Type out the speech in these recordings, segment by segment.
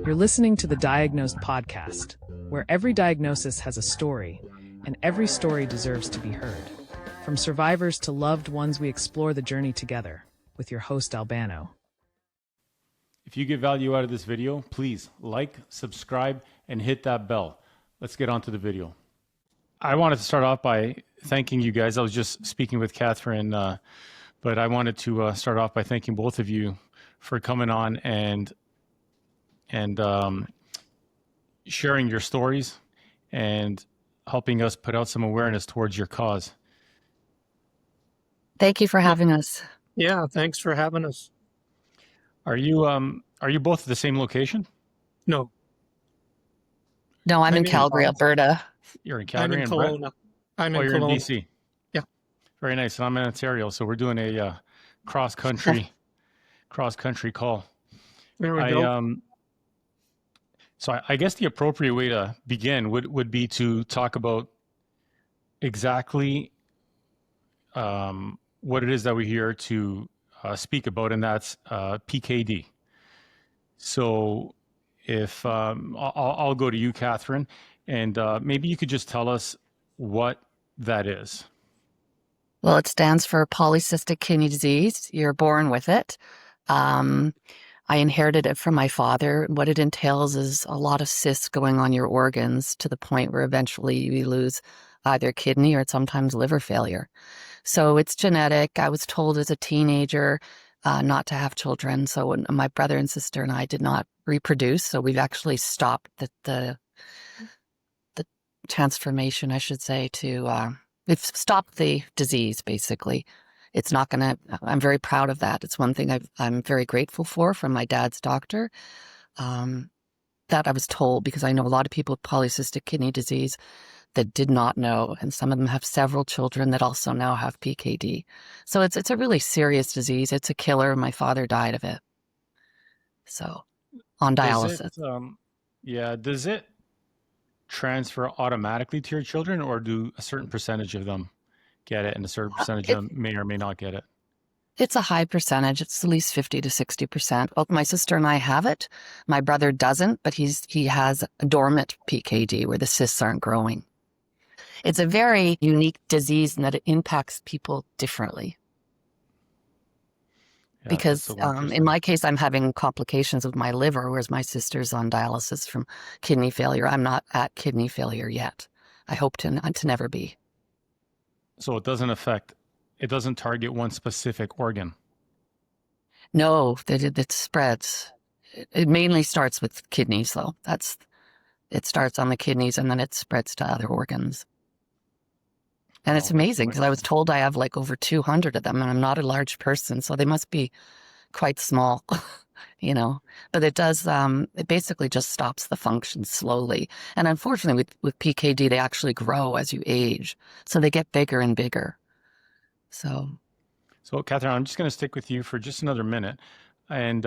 You're listening to the Diagnosed podcast, where every diagnosis has a story, and every story deserves to be heard. From survivors to loved ones, we explore the journey together with your host, Albano. If you get value out of this video, please like, subscribe, and hit that bell. Let's get on to the video. I wanted to start off by thanking you guys. I was just speaking with Catherine, but I wanted to start off by thanking both of you for coming on and sharing your stories and helping us put out some awareness towards your cause. Thank you for having us. Yeah, thanks for having us. Are you both at the same location? No. No, I'm in Calgary, Alberta. You're in Calgary. I'm in Kelowna. I'm in you're Kelowna. in BC. Yeah. Very nice. And I'm in Ontario, so we're doing a cross country call. There we go. So I guess the appropriate way to begin would be to talk about exactly what it is that we're here to speak about, and that's PKD. So if I'll go to you, Catherine, and maybe you could just tell us what that is. Well, it stands for polycystic kidney disease. You're born with it. I inherited it from my father. What it entails is a lot of cysts going on your organs to the point where eventually you lose either kidney or sometimes liver failure. So it's genetic. I was told as a teenager not to have children. So when my brother and sister and I did not reproduce, so we've actually stopped the transformation, I should say, we've stopped the disease, basically. It's not going to, I'm very proud of that. It's one thing I'm very grateful for from my dad's doctor, that I was told, because I know a lot of people with polycystic kidney disease that did not know, and some of them have several children that also now have PKD. So it's a really serious disease. It's a killer. My father died of it. So on dialysis. Does it transfer automatically to your children, or do a certain percentage of them get it and a certain percentage of them may or may not get it? It's a high percentage. It's at least 50 to 60%. Well, my sister and I have it. My brother doesn't, but he has a dormant PKD where the cysts aren't growing. It's a very unique disease in that it impacts people differently. Yeah, because in my case, I'm having complications with my liver, whereas my sister's on dialysis from kidney failure. I'm not at kidney failure yet. I hope to never be. So it doesn't target one specific organ? No, it spreads. It mainly starts with kidneys, though. It starts on the kidneys and then it spreads to other organs. And it's amazing because I was told I have like over 200 of them, and I'm not a large person, so they must be quite small, But it does, it basically just stops the function slowly. And unfortunately, with PKD, they actually grow as you age. So they get bigger and bigger. So Catherine, I'm just going to stick with you for just another minute. And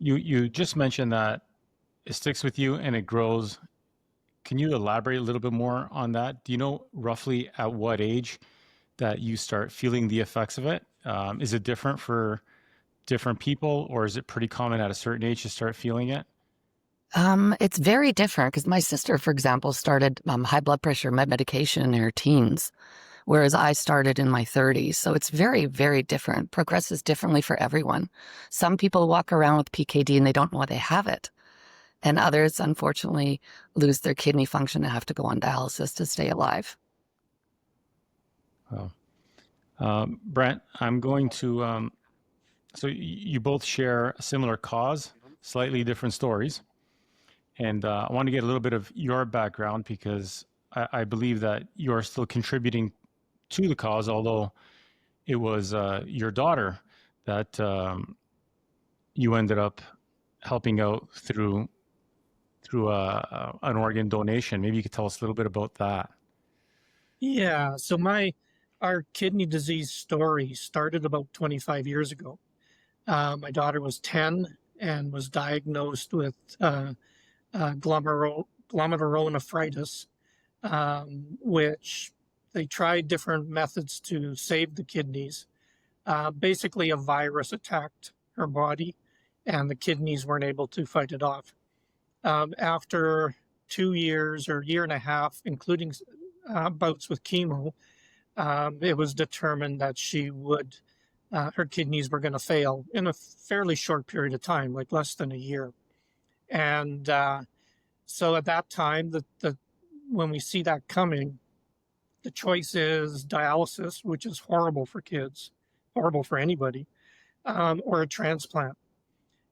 you just mentioned that it sticks with you and it grows. Can you elaborate a little bit more on that? Do you know roughly at what age that you start feeling the effects of it? Is it different for different people, or is it pretty common at a certain age to start feeling it? It's very different because my sister, for example, started high blood pressure medication in her teens, whereas I started in my 30s. So it's very, very different. Progresses differently for everyone. Some people walk around with PKD and they don't know they have it. And others, unfortunately, lose their kidney function and have to go on dialysis to stay alive. Wow. Brent, I'm going to, so you both share a similar cause, slightly different stories. And I want to get a little bit of your background because I believe that you are still contributing to the cause, although it was your daughter that you ended up helping out through an organ donation. Maybe you could tell us a little bit about that. Yeah, so our kidney disease story started about 25 years ago. My daughter was 10 and was diagnosed with glomerulonephritis, which they tried different methods to save the kidneys. Basically, a virus attacked her body, and the kidneys weren't able to fight it off. After 2 years or year and a half, including bouts with chemo, it was determined that her kidneys were going to fail in a fairly short period of time, like less than a year. And so at that time, when we see that coming, the choice is dialysis, which is horrible for kids, horrible for anybody, or a transplant.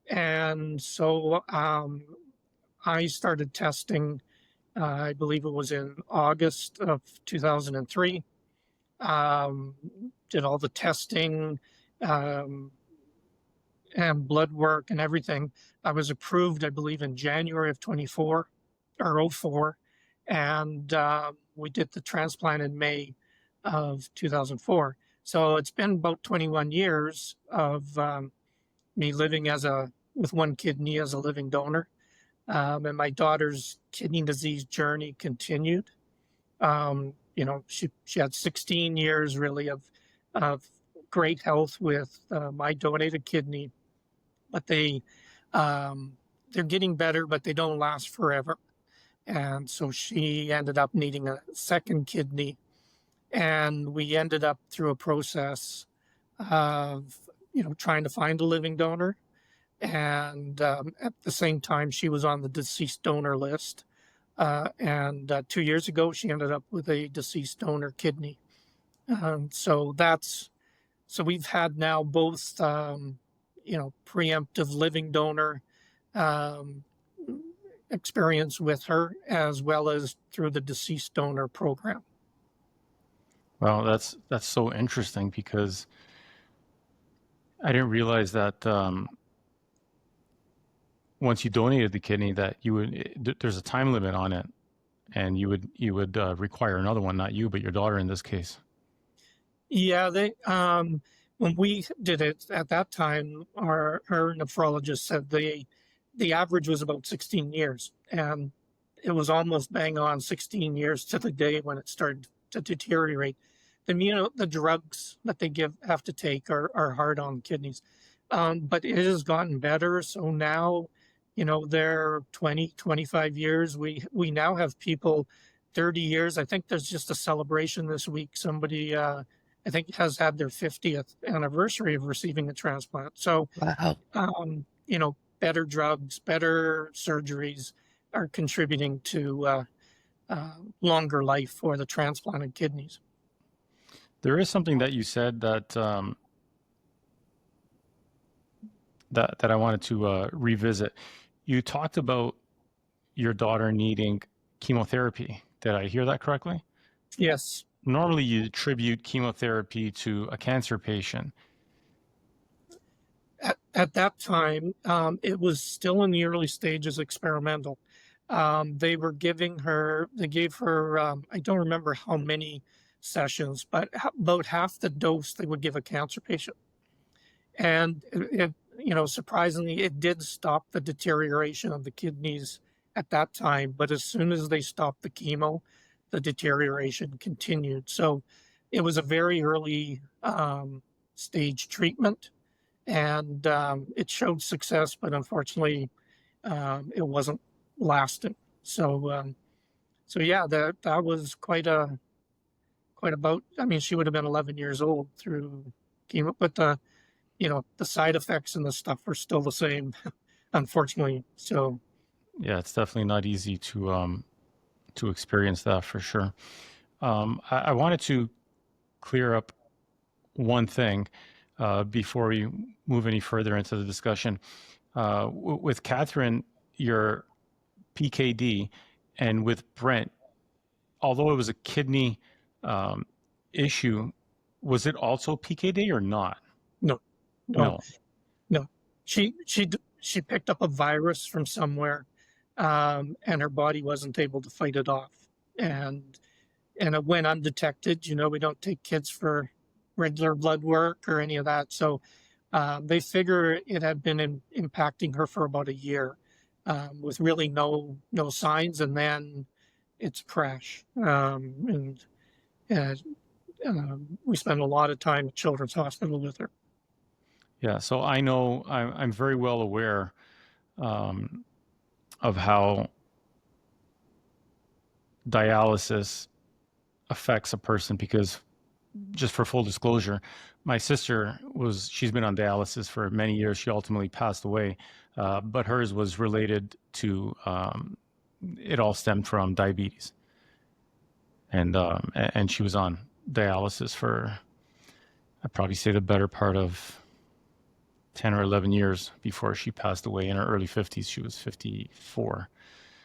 And so I started testing, I believe it was in August of 2003. Did all the testing and blood work and everything. I was approved, I believe, in January of 24 or 04. And we did the transplant in May of 2004. So it's been about 21 years of me living with one kidney as a living donor. And my daughter's kidney disease journey continued. She had 16 years really of great health with my donated kidney, but they're getting better, but they don't last forever. And so she ended up needing a second kidney, and we ended up through a process of, trying to find a living donor. And at the same time, she was on the deceased donor list. And 2 years ago, she ended up with a deceased donor kidney. So we've had now both, preemptive living donor experience with her, as well as through the deceased donor program. Well, that's so interesting, because I didn't realize that once you donated the kidney, that there's a time limit on it, and you would require another one, not you, but your daughter in this case. Yeah, when we did it at that time, her nephrologist said the average was about 16 years, and it was almost bang on 16 years to the day when it started to deteriorate. The drugs that they have to take are hard on the kidneys, but it has gotten better. So now, they're 20, 25 years. We now have people 30 years. I think there's just a celebration this week. Somebody, I think, has had their 50th anniversary of receiving a transplant. So, Wow. Better drugs, better surgeries are contributing to longer life for the transplanted kidneys. There is something that you said that I wanted to revisit. You talked about your daughter needing chemotherapy. Did I hear that correctly? Yes. Normally, you attribute chemotherapy to a cancer patient. At that time, it was still in the early stages experimental. They gave her, I don't remember how many sessions, but about half the dose they would give a cancer patient. And surprisingly, it did stop the deterioration of the kidneys at that time. But as soon as they stopped the chemo, the deterioration continued. So it was a very early stage treatment. And it showed success, but unfortunately, it wasn't lasting. So yeah, that was quite a bout. I mean, she would have been 11 years old through chemo, but the side effects and the stuff are still the same, unfortunately. So yeah, it's definitely not easy to experience that, for sure. I wanted to clear up one thing before we move any further into the discussion. With Catherine, your PKD, and with Brent, although it was a kidney issue, was it also PKD or not? No. She picked up a virus from somewhere, and her body wasn't able to fight it off, and it went undetected. We don't take kids for regular blood work or any of that. So they figure it had been impacting her for about a year, with really no signs, and then it's a crash. And And we spend a lot of time at Children's Hospital with her. Yeah, so I know I'm very well aware of how dialysis affects a person because, just for full disclosure, my sister she's been on dialysis for many years. She ultimately passed away, but hers was related to, it all stemmed from diabetes. And she was on dialysis for, I'd probably say, the better part of 10 or 11 years before she passed away in her early 50s. She was 54.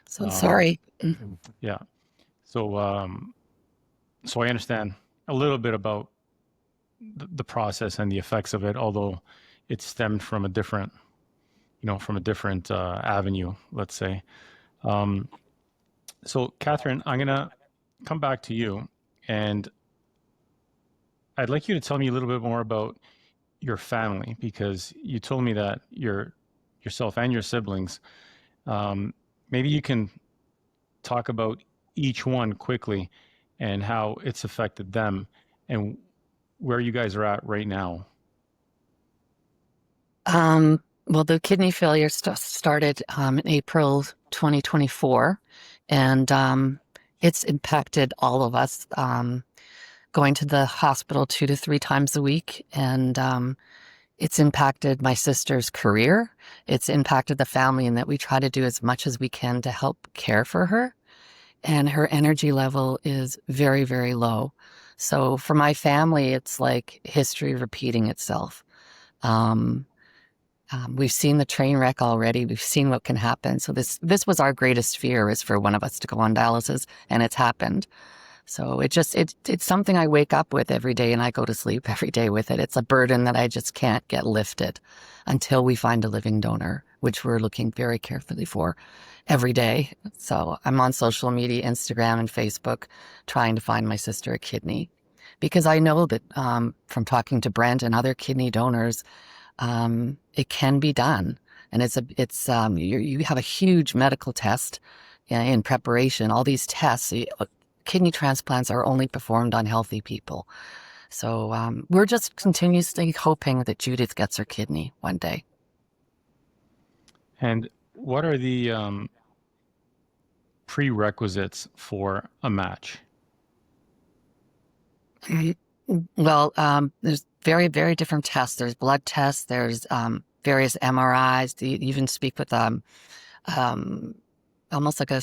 So sorry. Yeah. So, so I understand a little bit about the process and the effects of it, although it stemmed from a different, avenue, let's say. So, Catherine, I'm going to come back to you, and I'd like you to tell me a little bit more about your family, because you told me that yourself and your siblings, maybe you can talk about each one quickly and how it's affected them and where you guys are at right now. Well, the kidney failure started in April 2024, and it's impacted all of us, going to the hospital 2 to 3 times a week. And it's impacted my sister's career. It's impacted the family in that we try to do as much as we can to help care for her. And her energy level is very, very low. So for my family, it's like history repeating itself. We've seen the train wreck already. We've seen what can happen. So this was our greatest fear, is for one of us to go on dialysis, and it's happened. So it's something I wake up with every day, and I go to sleep every day with it. It's a burden that I just can't get lifted until we find a living donor, which we're looking very carefully for every day. So I'm on social media, Instagram and Facebook, trying to find my sister a kidney, because I know that from talking to Brent and other kidney donors, it can be done. And you have a huge medical test in preparation. All these tests, kidney transplants are only performed on healthy people. So we're just continuously hoping that Judith gets her kidney one day. And what are the prerequisites for a match? Well, there's very, very different tests. There's blood tests. There's various MRIs. You even speak with almost like I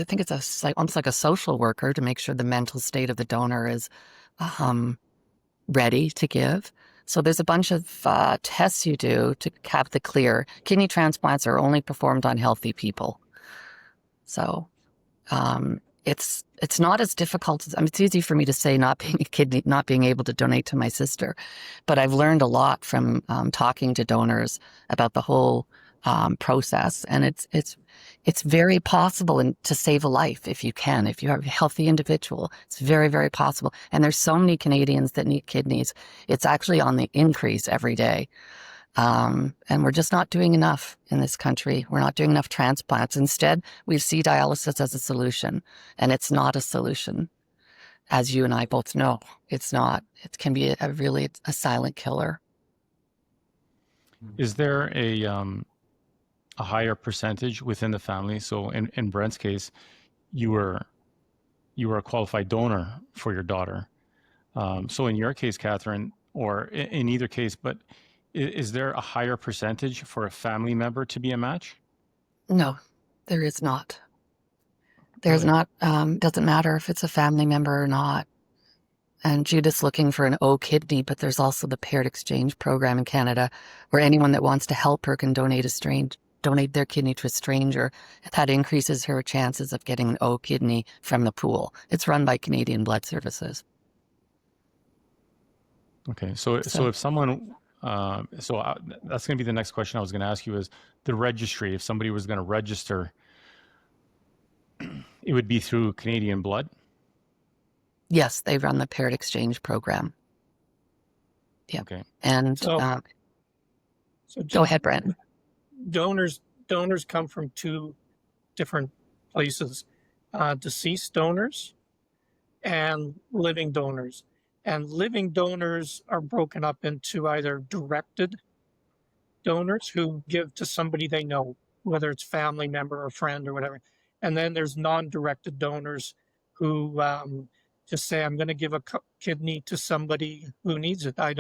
think it's almost like a social worker to make sure the mental state of the donor is ready to give. So there's a bunch of tests you do to have the clear. Kidney transplants are only performed on healthy people. So it's not as difficult as, it's easy for me to say, not being a kidney, not being able to donate to my sister, but I've learned a lot from talking to donors about the whole process, and it's very possible to save a life if you can. If you're a healthy individual, it's very, very possible. And there's so many Canadians that need kidneys. It's actually on the increase every day. And we're just not doing enough in this country. We're not doing enough transplants. Instead, we see dialysis as a solution, and it's not a solution. As you and I both know, it's not. It can be really a silent killer. Is there a higher percentage within the family? So in Brent's case, you were a qualified donor for your daughter. So in your case, Catherine, or in either case, but is there a higher percentage for a family member to be a match? No, there is not. There's not. Doesn't matter if it's a family member or not. And Judith's looking for an O kidney, but there's also the paired exchange program in Canada, where anyone that wants to help her can donate their kidney to a stranger. That increases her chances of getting an O kidney from the pool. It's run by Canadian Blood Services. Okay, so if someone, that's going to be the next question I was going to ask you, is the registry. If somebody was going to register, it would be through Canadian Blood? Yes, they run the paired exchange program. Yeah. Okay. And So go ahead, Brent. Donors come from two different places. Deceased donors and living donors. And living donors are broken up into either directed donors who give to somebody they know, whether it's family member or friend or whatever. And then there's non-directed donors who just say, I'm going to give a kidney to somebody who needs it. I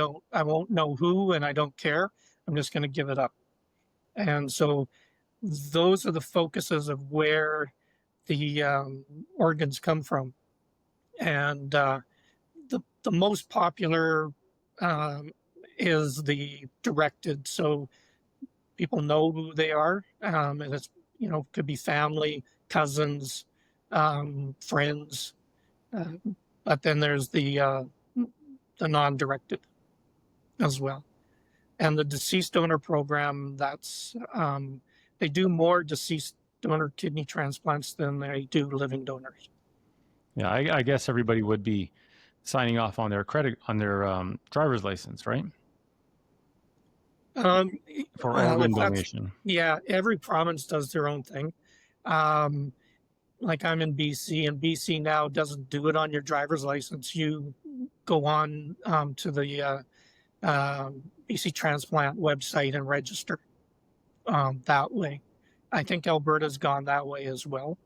won't know who, and I don't care. I'm just going to give it up. And so those are the focuses of where the organs come from. And the most popular is the directed. So people know who they are, and it's, could be family, cousins, friends, but then there's the non-directed as well. And the deceased donor program, that's they do more deceased donor kidney transplants than they do living donors. Yeah, I guess everybody would be signing off on their driver's license, right? For organ donation. Yeah, every province does their own thing. Like I'm in BC, and BC now doesn't do it on your driver's license. You go on to the BC Transplant website and register that way. I think Alberta's gone that way as well.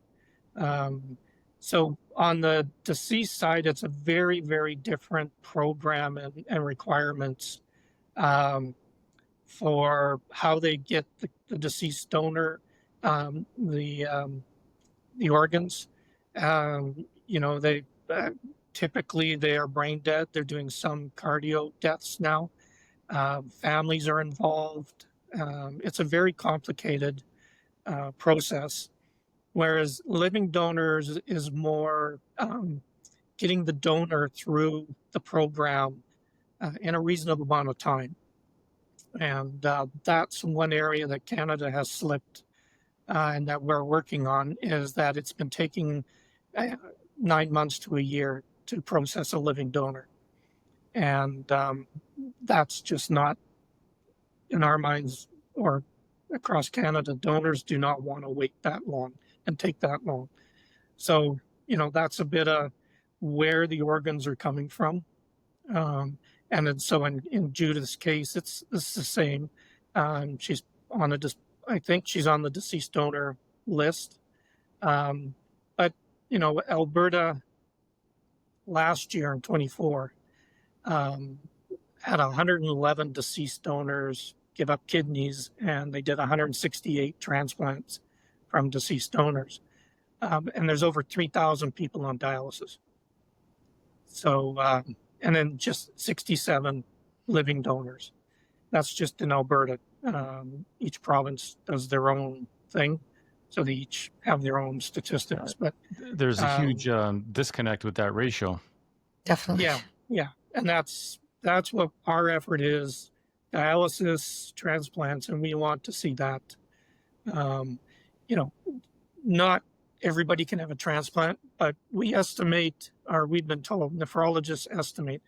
So on the deceased side, it's a very, very different program and requirements for how they get the deceased donor the organs. They typically they are brain dead. They're doing some cardio deaths now. Families are involved. It's a very complicated process, whereas living donors is more getting the donor through the program in a reasonable amount of time. And that's one area that Canada has slipped and that we're working on, is that it's been taking 9 months to a year to process a living donor. And that's just not, in our minds or across Canada, donors do not want to wait that long and take that long. So, that's a bit of where the organs are coming from. And then, so in Judith's case, it's the same. She's on I think she's on the deceased donor list. But, Alberta last year in 24 had 111 deceased donors give up kidneys, and they did 168 transplants from deceased donors. And there's over 3,000 people on dialysis. So, and then just 67 living donors. That's just in Alberta. Each province does their own thing, so they each have their own statistics. But there's a huge disconnect with that ratio. Definitely. Yeah, and that's what our effort is: dialysis, transplants, and we want to see that. Not everybody can have a transplant, but we estimate, or we've been told, nephrologists estimate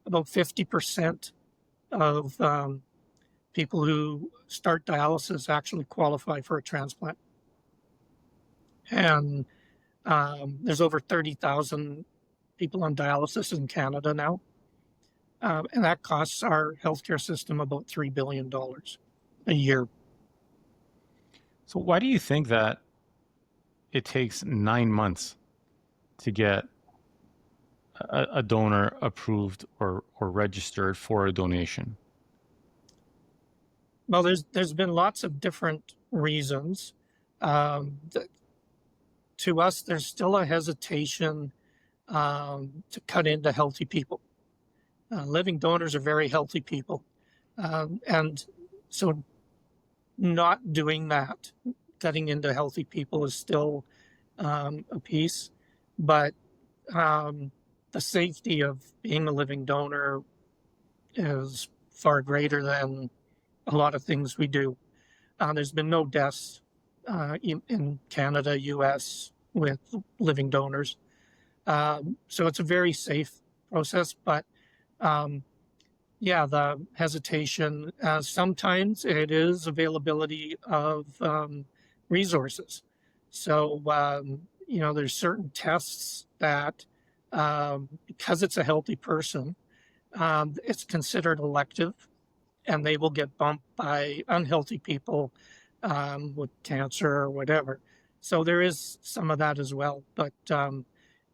about 50% of people who start dialysis actually qualify for a transplant. And there's over 30,000 people on dialysis in Canada now. And that costs our healthcare system about $3 billion a year. So why do you think that it takes 9 months to get a donor approved or registered for a donation? Well, there's been lots of different reasons. To us, there's still a hesitation to cut into healthy people. Living donors are very healthy people. And so not doing that, cutting into healthy people, is still a piece. But the safety of being a living donor is far greater than a lot of things we do. There's been no deaths in Canada, US, with living donors. So it's a very safe process, but the hesitation, sometimes it is availability of resources. So, there's certain tests that because it's a healthy person, it's considered elective, and they will get bumped by unhealthy people with cancer or whatever. So there is some of that as well. But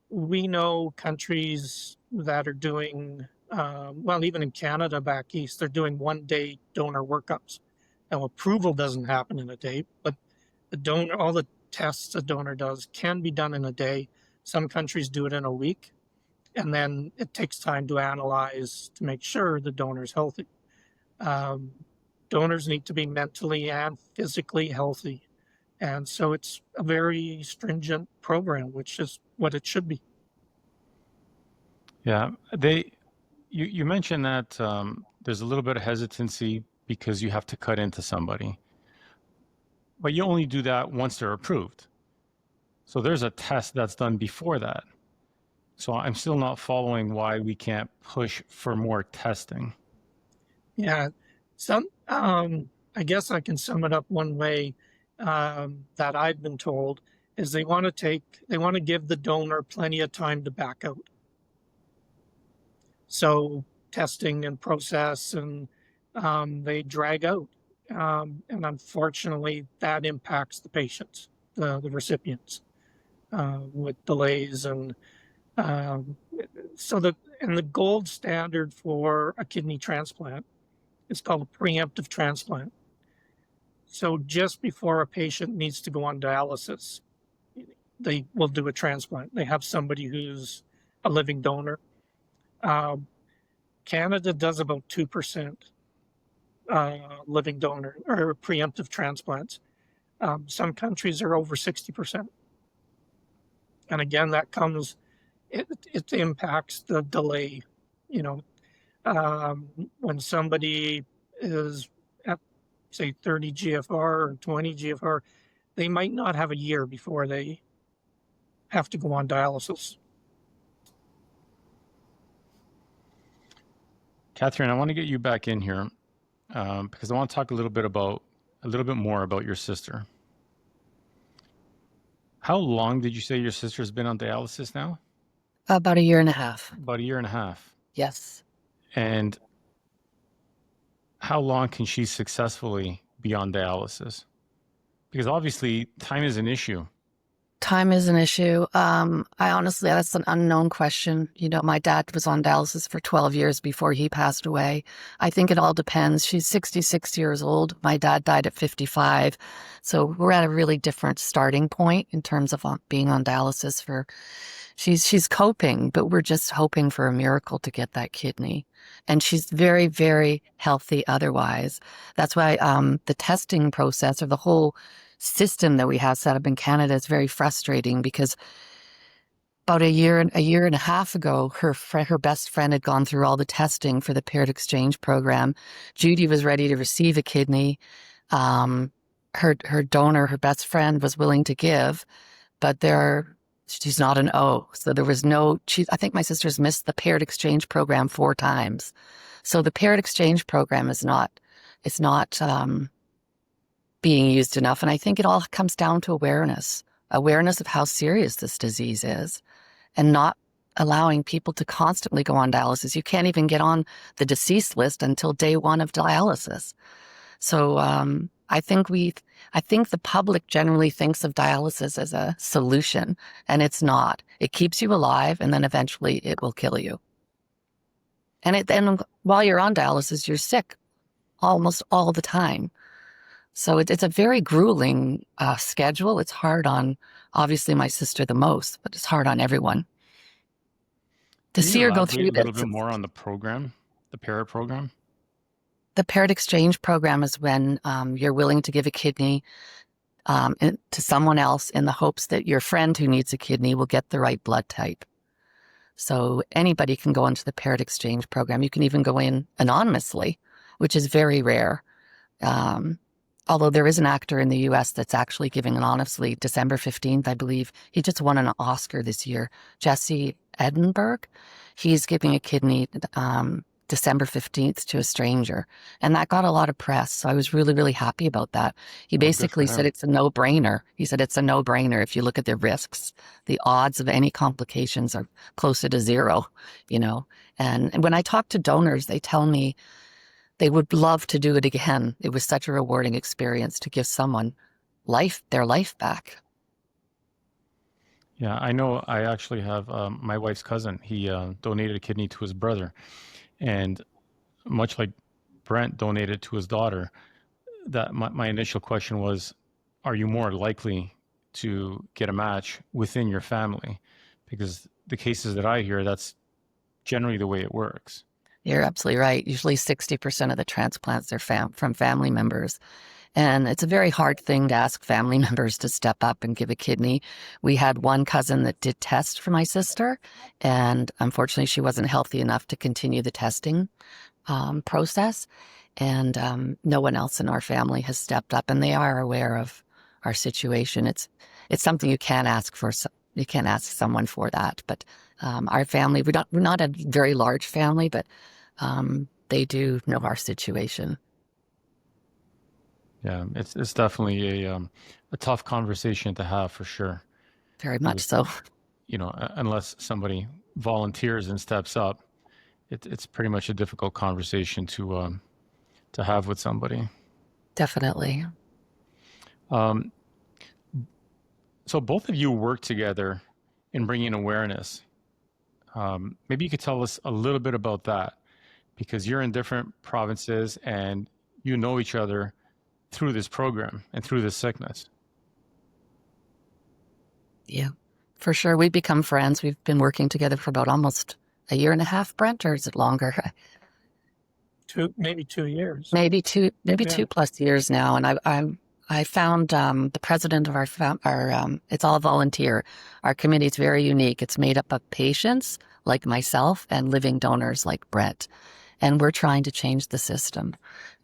we know countries that are doing, well, even in Canada back east, they're doing 1-day donor workups. Now, approval doesn't happen in a day, but all the tests a donor does can be done in a day. Some countries do it in a week, and then it takes time to analyze to make sure the donor's healthy. Donors need to be mentally and physically healthy. And so it's a very stringent program, which is what it should be. Yeah, you mentioned that there's a little bit of hesitancy because you have to cut into somebody, but you only do that once they're approved. So there's a test that's done before that. So I'm still not following why we can't push for more testing. Yeah, I guess I can sum it up one way that I've been told is they want to give the donor plenty of time to back out. So testing and process, and they drag out. And unfortunately, that impacts the patients, the recipients, with delays. And the gold standard for a kidney transplant is called a preemptive transplant. So just before a patient needs to go on dialysis, they will do a transplant. They have somebody who's a living donor. Canada does about 2% living donor or preemptive transplants. Some countries are over 60%. And again, it impacts the delay. When somebody is at, say, 30 GFR or 20 GFR, they might not have a year before they have to go on dialysis. Catherine, I want to get you back in here because I want to talk a little bit more about your sister. How long did you say your sister's been on dialysis now? About a year and a half. About a year and a half. Yes. And how long can she successfully be on dialysis? Because obviously time is an issue. Time is an issue. That's an unknown question. My dad was on dialysis for 12 years before he passed away. I think it all depends. She's 66 years old. My dad died at 55. So we're at a really different starting point in terms of being on dialysis she's coping, but we're just hoping for a miracle to get that kidney. And she's very, very healthy otherwise. That's why the testing process or the whole system that we have set up in Canada is very frustrating because about a year and a half ago, her best friend had gone through all the testing for the paired exchange program. Judy was ready to receive a kidney. Her donor, her best friend, was willing to give, but she's not an O. So there was I think my sister's missed the paired exchange program 4 times. So the paired exchange program is not being used enough. And I think it all comes down to awareness of how serious this disease is and not allowing people to constantly go on dialysis. You can't even get on the deceased list until day 1 of dialysis. So I think the public generally thinks of dialysis as a solution, and it's not. It keeps you alive, and then eventually it will kill you. And while you're on dialysis, you're sick almost all the time. So it's a very grueling schedule. It's hard on, obviously, my sister the most, but it's hard on everyone. To see her go through a little bit more on the program, the paired program? The paired exchange program is when you're willing to give a kidney to someone else in the hopes that your friend who needs a kidney will get the right blood type. So anybody can go into the paired exchange program. You can even go in anonymously, which is very rare. Although there is an actor in the US that's actually giving anonymously, December 15th, I believe. He just won an Oscar this year, Jesse Eisenberg. He's giving a kidney December 15th to a stranger. And that got a lot of press. So I was really, really happy about that. He Well, good for basically said him. it's a no-brainer. He said it's a no-brainer. If you look at the risks, the odds of any complications are closer to zero, you know. And when I talk to donors, they tell me they would love to do it again. It was such a rewarding experience to give someone their life back. Yeah, I know. I actually have my wife's cousin. He donated a kidney to his brother, and much like Brent donated to his daughter, that my initial question was, are you more likely to get a match within your family? Because the cases that I hear, that's generally the way it works. You're absolutely right. Usually 60% of the transplants are from family members. And it's a very hard thing to ask family members to step up and give a kidney. We had one cousin that did test for my sister, and unfortunately she wasn't healthy enough to continue the testing process. And no one else in our family has stepped up, and they are aware of our situation. It's something you can't ask for. You can't ask someone for that. But our family, we're not a very large family, but they do know our situation. Yeah, it's definitely a tough conversation to have for sure. Very much Because, so. you know, unless somebody volunteers and steps up, it's pretty much a difficult conversation to have with somebody. Definitely. Um, so both of you work together in bringing awareness. Maybe you could tell us a little bit about that, because you're in different provinces and you know each other through this program and through this sickness. Yeah, for sure. We've become friends. We've been working together for about almost a year and a half, Brent, or is it longer? Maybe 2 years. Maybe two, Yeah. 2+ years now. And I found the president of our it's all volunteer. Our committee is very unique. It's made up of patients like myself and living donors like Brent. And we're trying to change the system,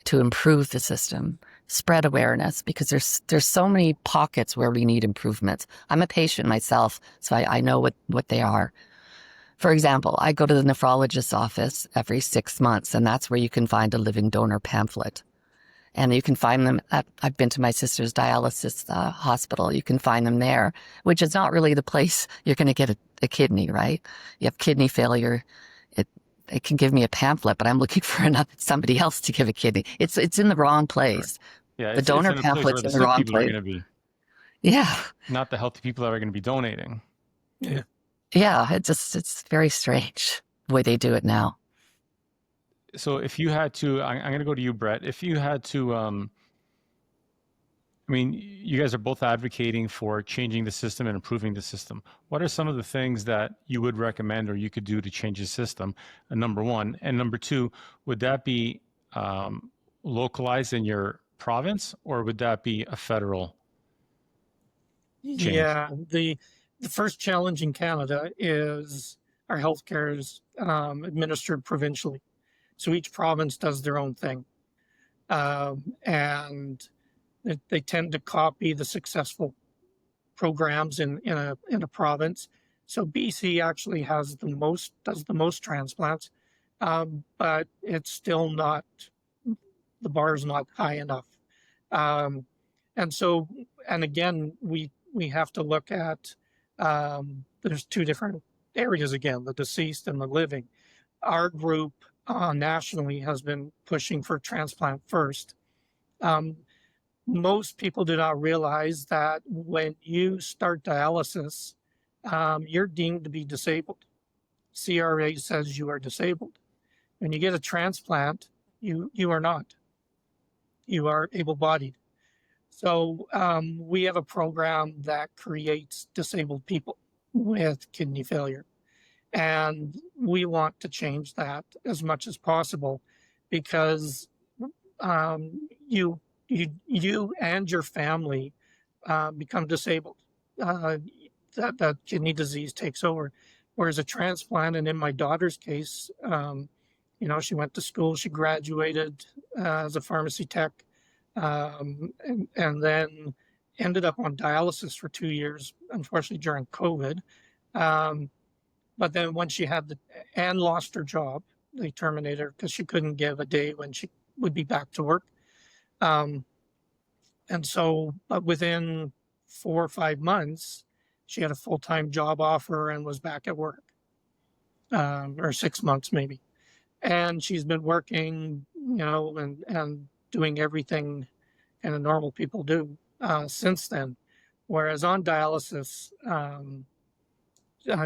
to improve the system, spread awareness, because there's so many pockets where we need improvements. I'm a patient myself, so I know what they are. For example, I go to the nephrologist's office every 6 months, and that's where you can find a living donor pamphlet. And you can find them I've been to my sister's dialysis hospital. You can find them there, which is not really the place you're going to get a kidney, right? You have kidney failure. It can give me a pamphlet, but I'm looking for somebody else to give a kidney. It's in the wrong place. Yeah, The it's donor in a place where pamphlet's the in the sick wrong people are place. going to be, Yeah. not the healthy people that are going to be donating. Yeah. Yeah, it's very strange the way they do it now. So if you had to, I'm going to go to you, Brett. If you had to, I mean, you guys are both advocating for changing the system and improving the system. What are some of the things that you would recommend or you could do to change the system? Number one. And number two, would that be localized in your province, or would that be a federal change? Yeah, the first challenge in Canada is our healthcare is administered provincially, so each province does their own thing, and they tend to copy the successful programs in a province. So BC actually does the most transplants, but it's still not, the bar is not high enough. And so, and again, we have to look at, there's two different areas again, the deceased and the living. Our group nationally has been pushing for transplant first. Most people do not realize that when you start dialysis, you're deemed to be disabled. CRA says you are disabled. When you get a transplant, you are not. You are able-bodied. So we have a program that creates disabled people with kidney failure. And we want to change that as much as possible, because you and your family become disabled. That kidney disease takes over. Whereas a transplant, and in my daughter's case, she went to school, she graduated as a pharmacy tech, and then ended up on dialysis for 2 years, unfortunately during COVID. But then when she had and lost her job, they terminated her because she couldn't give a day when she would be back to work. Um, and so, but within 4 or 5 months, she had a full-time job offer and was back at work, or 6 months maybe. And she's been working, and doing everything kind of normal people do since then. Whereas on dialysis,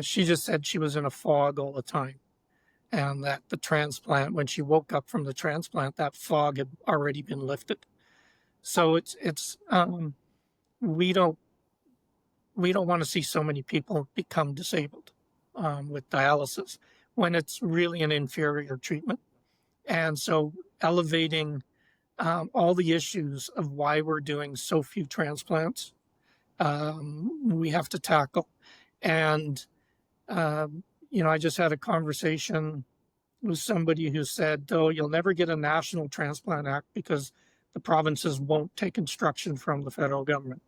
she just said she was in a fog all the time, and that the transplant, when she woke up from the transplant, that fog had already been lifted. So it's we don't want to see so many people become disabled with dialysis when it's really an inferior treatment. And so elevating all the issues of why we're doing so few transplants, we have to tackle. And, I just had a conversation with somebody who said, oh, you'll never get a national transplant act because the provinces won't take instruction from the federal government.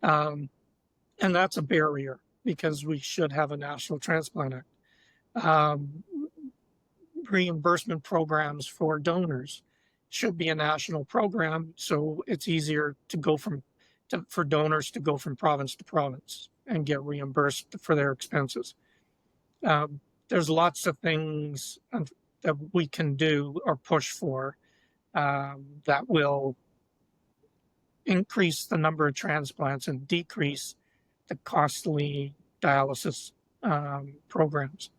And that's a barrier because we should have a national transplant act. Reimbursement programs for donors should be a national program, so it's easier to go for donors to go from province to province and get reimbursed for their expenses. There's lots of things that we can do or push for that will increase the number of transplants and decrease the costly dialysis programs.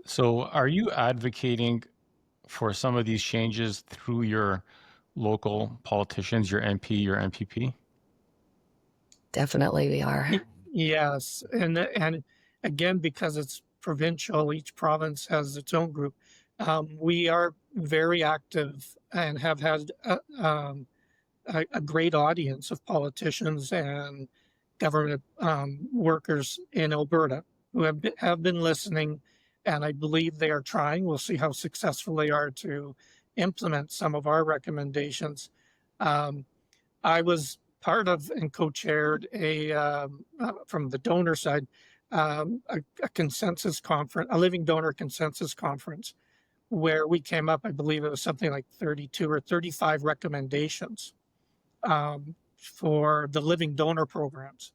So, are you advocating for some of these changes through your local politicians, your MP, your MPP? Definitely we are. Yes, and again, because it's provincial, each province has its own group. We are very active and have had a great audience of politicians and government workers in Alberta who have been listening, and I believe they are trying. We'll see how successful they are to implement some of our recommendations. I was part of and co-chaired from the donor side, a consensus conference, a living donor consensus conference, where we came up, I believe it was something like 32 or 35 recommendations for the living donor programs.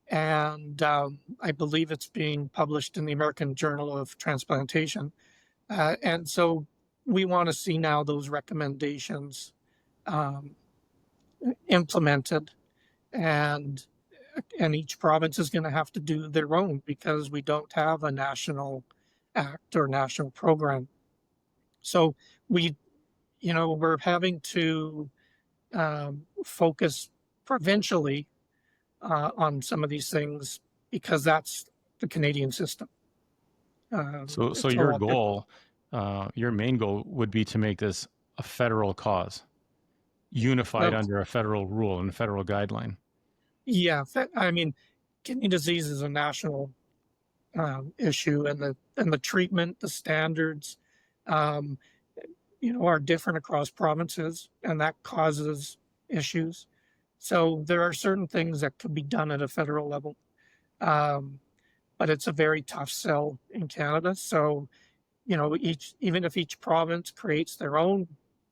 And I believe it's being published in the American Journal of Transplantation. And so we want to see now those recommendations implemented, and each province is going to have to do their own because we don't have a national act or national program. So we're having to focus provincially on some of these things because that's the Canadian system. So your goal, your main goal would be to make this a federal cause, unified under a federal rule and federal guideline. Yeah, I mean, kidney disease is a national issue, and the treatment, the standards, are different across provinces, and that causes issues. So there are certain things that could be done at a federal level, but it's a very tough sell in Canada. So, even if each province creates their own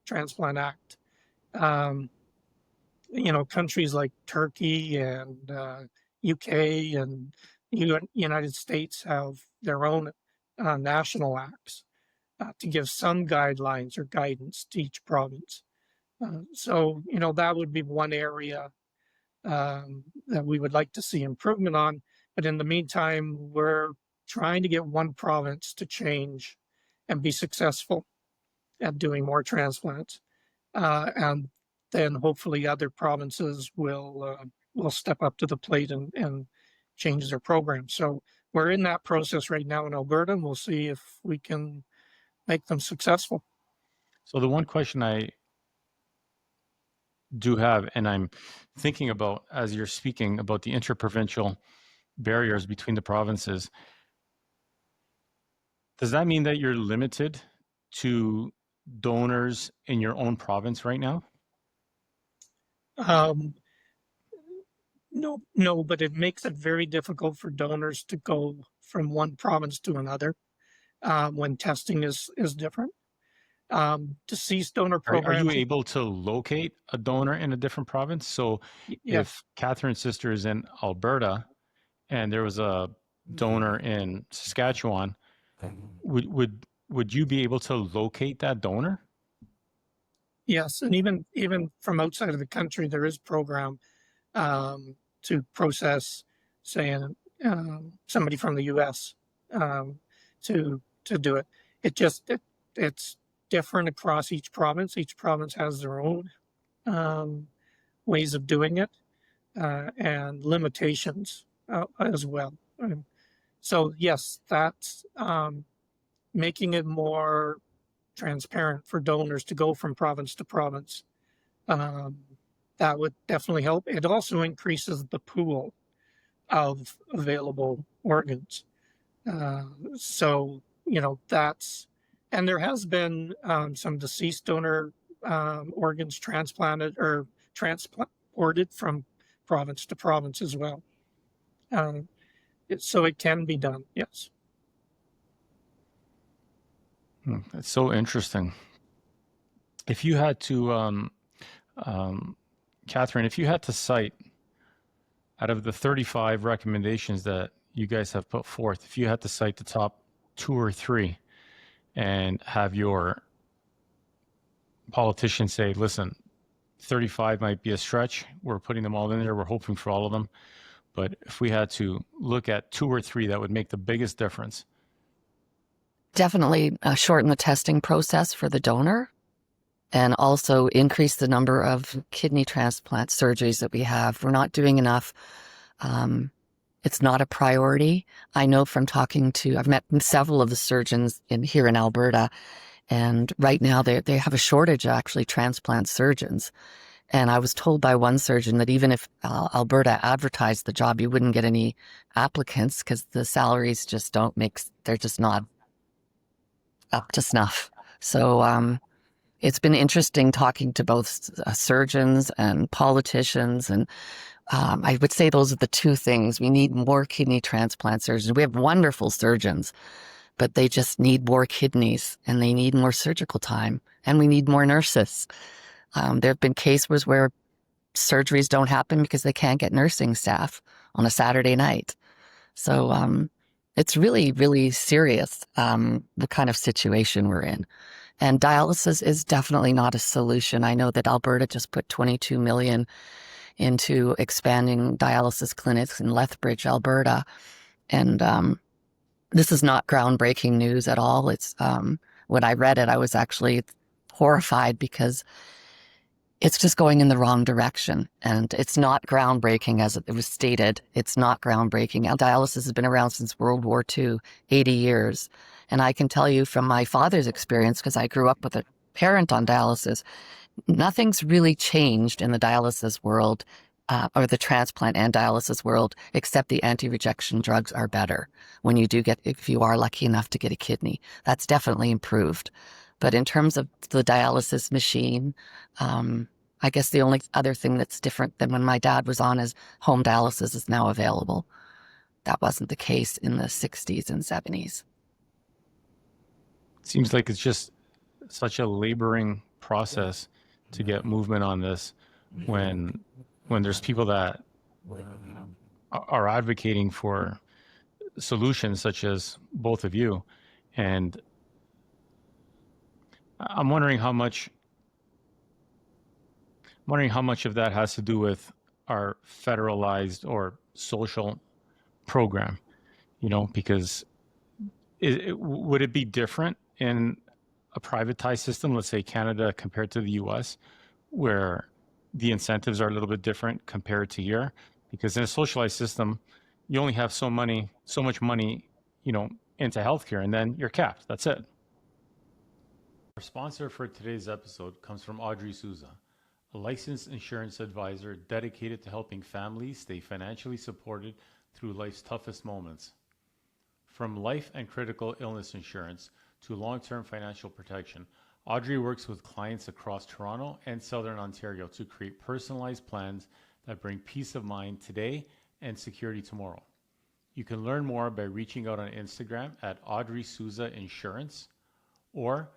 transplant act, countries like Turkey and UK and United States have their own national acts to give some guidelines or guidance to each province. So, that would be one area that we would like to see improvement on. But in the meantime, we're trying to get one province to change and be successful at doing more transplants. And then hopefully other provinces will step up to the plate and change their program. So we're in that process right now in Alberta, and we'll see if we can make them successful. So the one question I do have, and I'm thinking about as you're speaking about the interprovincial barriers between the provinces, does that mean that you're limited to donors in your own province right now? No, but it makes it very difficult for donors to go from one province to another. when testing is different. Deceased donor Are you programs, able to locate a donor in a different province? So yes, if Catherine's sister is in Alberta and there was a donor in Saskatchewan, would you be able to locate that donor? yes, and even from outside of the country, there is program to process, say, somebody from the U.S. Um, to do it. It's different across each province. Each province has their own um, ways of doing it and limitations as well. So yes, that's making it more transparent for donors to go from province to province. Um, that would definitely help. It also increases the pool of available organs. So, that's, and there has been some deceased donor organs transplanted or transported from province to province as well. So it can be done, yes. It's so interesting. If you had to, Catherine, if you had to cite out of the 35 recommendations that you guys have put forth, if you had to cite the top 2 or 3 and have your politicians say, listen, 35 might be a stretch. We're putting them all in there. We're hoping for all of them. But if we had to look at 2 or 3 that would make the biggest difference. Definitely shorten the testing process for the donor and also increase the number of kidney transplant surgeries that we have. We're not doing enough. It's not a priority. I know from talking to, I've met several of the surgeons here in Alberta, and right now they have a shortage of actually transplant surgeons. And I was told by one surgeon that even if Alberta advertised the job, you wouldn't get any applicants because the salaries just they're just not up to snuff. So it's been interesting talking to both surgeons and politicians. And I would say those are the 2 things. We need more kidney transplant surgeons. We have wonderful surgeons, but they just need more kidneys and they need more surgical time. And we need more nurses. There have been cases where surgeries don't happen because they can't get nursing staff on a Saturday night. So it's really, really serious, the kind of situation we're in. And dialysis is definitely not a solution. I know that Alberta just put $22 million into expanding dialysis clinics in Lethbridge, Alberta. And this is not groundbreaking news at all. It's when I read it, I was actually horrified because it's just going in the wrong direction. And it's not groundbreaking as it was stated. It's not groundbreaking. Dialysis has been around since World War II, 80 years. And I can tell you from my father's experience, because I grew up with a parent on dialysis, nothing's really changed in the dialysis world or the transplant and dialysis world, except the anti-rejection drugs are better when you do get, if you are lucky enough to get a kidney. That's definitely improved. But in terms of the dialysis machine, I guess the only other thing that's different than when my dad was on is home dialysis is now available. That wasn't the case in the 60s and 70s. It seems like it's just such a laboring process to get movement on this when there's people that are advocating for solutions such as both of you. And I'm wondering how much of that has to do with our federalized or social program, because would it be different in a privatized system, let's say Canada compared to the US, where the incentives are a little bit different compared to here? Because in a socialized system, you only have so much money, into healthcare, and then you're capped. That's it. Our sponsor for today's episode comes from Audrey Souza, a licensed insurance advisor dedicated to helping families stay financially supported through life's toughest moments. From life and critical illness insurance to long-term financial protection, Audrey works with clients across Toronto and Southern Ontario to create personalized plans that bring peace of mind today and security tomorrow. You can learn more by reaching out on Instagram at Audrey Souza Insurance or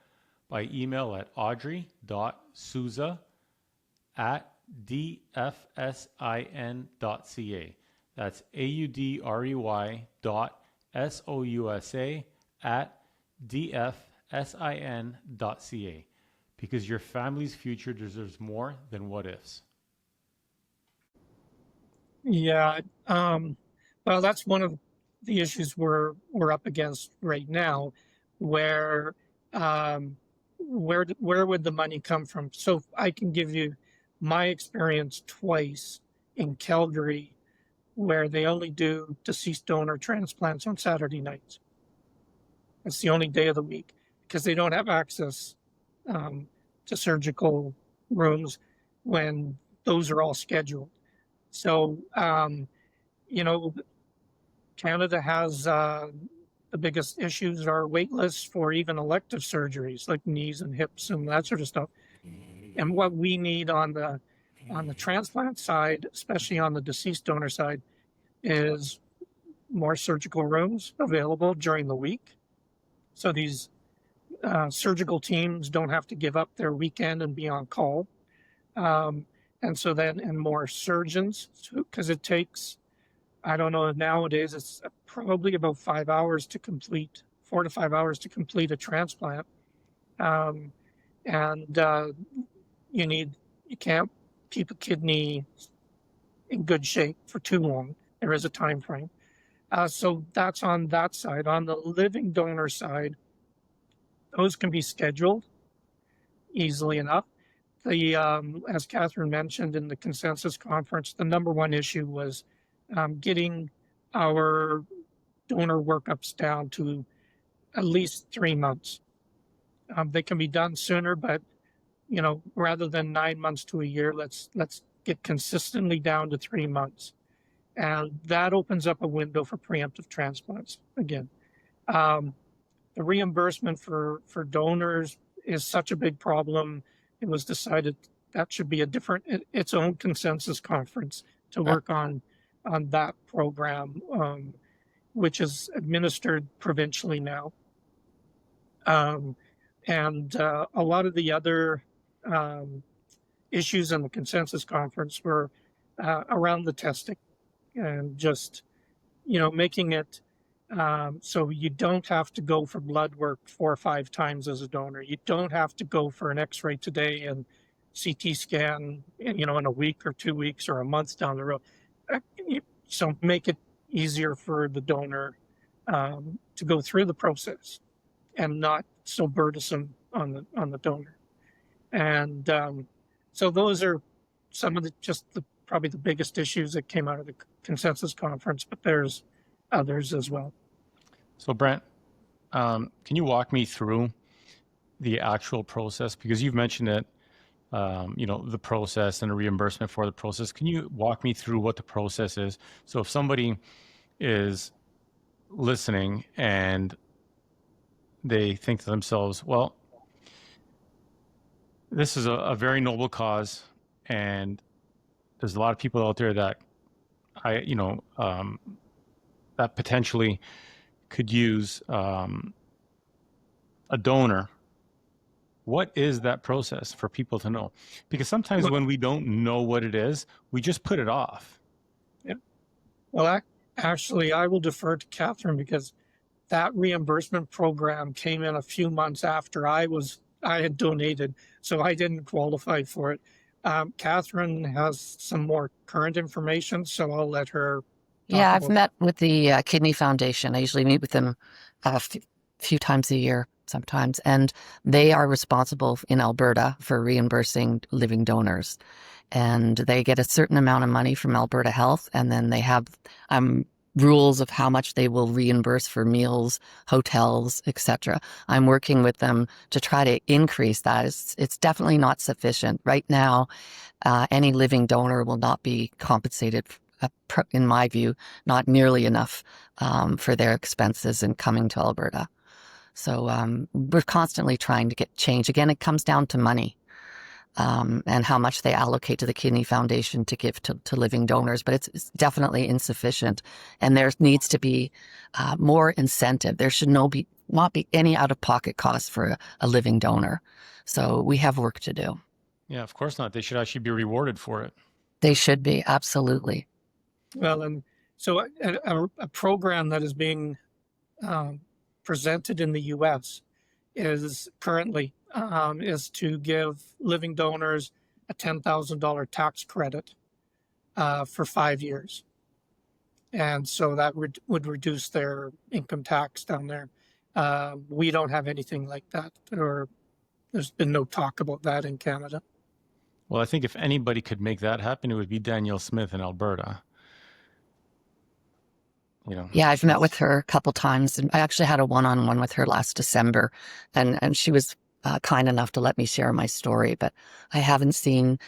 by email at audrey.souza@dfsin.ca. That's audrey.souza@dfsin.ca, because your family's future deserves more than what ifs. Yeah, well, that's one of the issues we're up against right now, where where would the money come from? So I can give you my experience twice in Calgary, where they only do deceased donor transplants on Saturday nights. It's the only day of the week because they don't have access to surgical rooms when those are all scheduled. So, you know, Canada has the biggest issues are wait lists for even elective surgeries like knees and hips and that sort of stuff. And what we need on the transplant side, especially on the deceased donor side, is more surgical rooms available during the week. So these surgical teams don't have to give up their weekend and be on call. And so then, and more surgeons, because it takes, I don't know, nowadays it's probably about 5 hours to complete, 4 to 5 hours to complete a transplant. You can't keep a kidney in good shape for too long. There is a time frame. So that's on that side. On the living donor side, those can be scheduled easily enough. As Catherine mentioned in the consensus conference, the number one issue was getting our donor workups down to at least 3 months. They can be done sooner, but rather than 9 months to a year, let's get consistently down to 3 months, and that opens up a window for preemptive transplants again. The reimbursement for donors is such a big problem. It was decided that should be its own consensus conference to work on that program, which is administered provincially now. And a lot of the other issues in the consensus conference were around the testing and just, making it so you don't have to go for blood work 4 or 5 times as a donor. You don't have to go for an X-ray today and CT scan, in a week or 2 weeks or a month down the road. So make it easier for the donor to go through the process and not so burdensome on the donor. And so those are some of probably the biggest issues that came out of the consensus conference, but there's others as well. So Brent, can you walk me through the actual process? Because you've mentioned it, the process and the reimbursement for the process. Can you walk me through what the process is? So if somebody is listening and they think to themselves, well, this is a very noble cause, and there's a lot of people out there that that potentially could use a donor. What is that process for people to know? Because sometimes when we don't know what it is, we just put it off. Yeah. Well, actually, I will defer to Catherine because that reimbursement program came in a few months after I had donated, so I didn't qualify for it. Catherine has some more current information, so I'll let her. Yeah, I've met with the Kidney Foundation. I usually meet with them a few times a year sometimes, and they are responsible in Alberta for reimbursing living donors. And they get a certain amount of money from Alberta Health, and then they have rules of how much they will reimburse for meals, hotels, etc. I'm working with them to try to increase that. It's definitely not sufficient. Right now, any living donor will not be compensated, in my view, not nearly enough for their expenses in coming to Alberta. So we're constantly trying to get change. Again, it comes down to money. and how much they allocate to the Kidney Foundation to give to living donors, but it's definitely insufficient. And there needs to be more incentive. There should not be any out-of-pocket costs for a living donor. So we have work to do. Yeah, of course not. They should actually be rewarded for it. They should be, absolutely. Well, and so a program that is being presented in the U.S. is currently is to give living donors a $10,000 tax credit for 5 years, and so that would reduce their income tax down there. We don't have anything like that, or there's been no talk about that in Canada. Well, I think if anybody could make that happen, it would be Danielle Smith in Alberta. You know, Yeah, I've met with her a couple times, and I actually had a one-on-one with her last December, and she was kind enough to let me share my story, but I haven't seen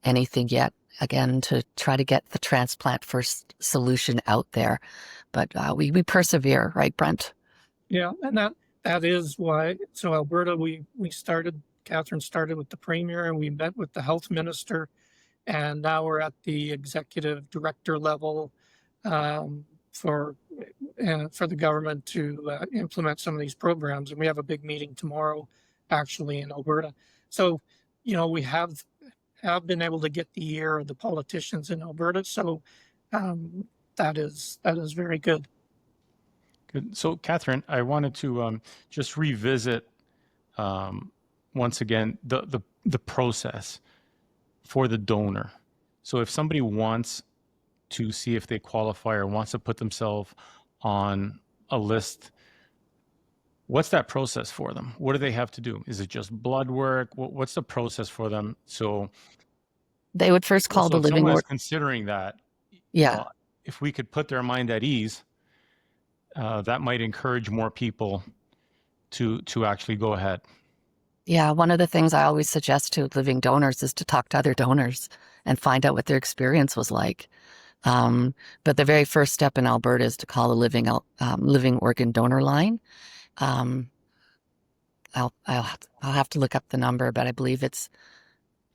anything yet, again, to try to get the transplant first solution out there. But we persevere, right, Brent? Yeah, and that is why. So Alberta, Catherine started with the premier, and we met with the health minister, and now we're at the executive director level for the government to implement some of these programs. And we have a big meeting tomorrow, actually, in Alberta. So, we have been able to get the ear of the politicians in Alberta. So that is very good. good. So, Catherine, I wanted to just revisit once again the process for the donor. So, if somebody wants to see if they qualify or wants to put themselves on a list, what's that process for them? What do they have to do? Is it just blood work? What's the process for them? So They would first call the if living someone is organ. considering that, Yeah. if we could put their mind at ease, that might encourage more people to actually go ahead. Yeah, one of the things I always suggest to living donors is to talk to other donors and find out what their experience was like. But the very first step in Alberta is to call the living organ donor line. I'll have to look up the number, but I believe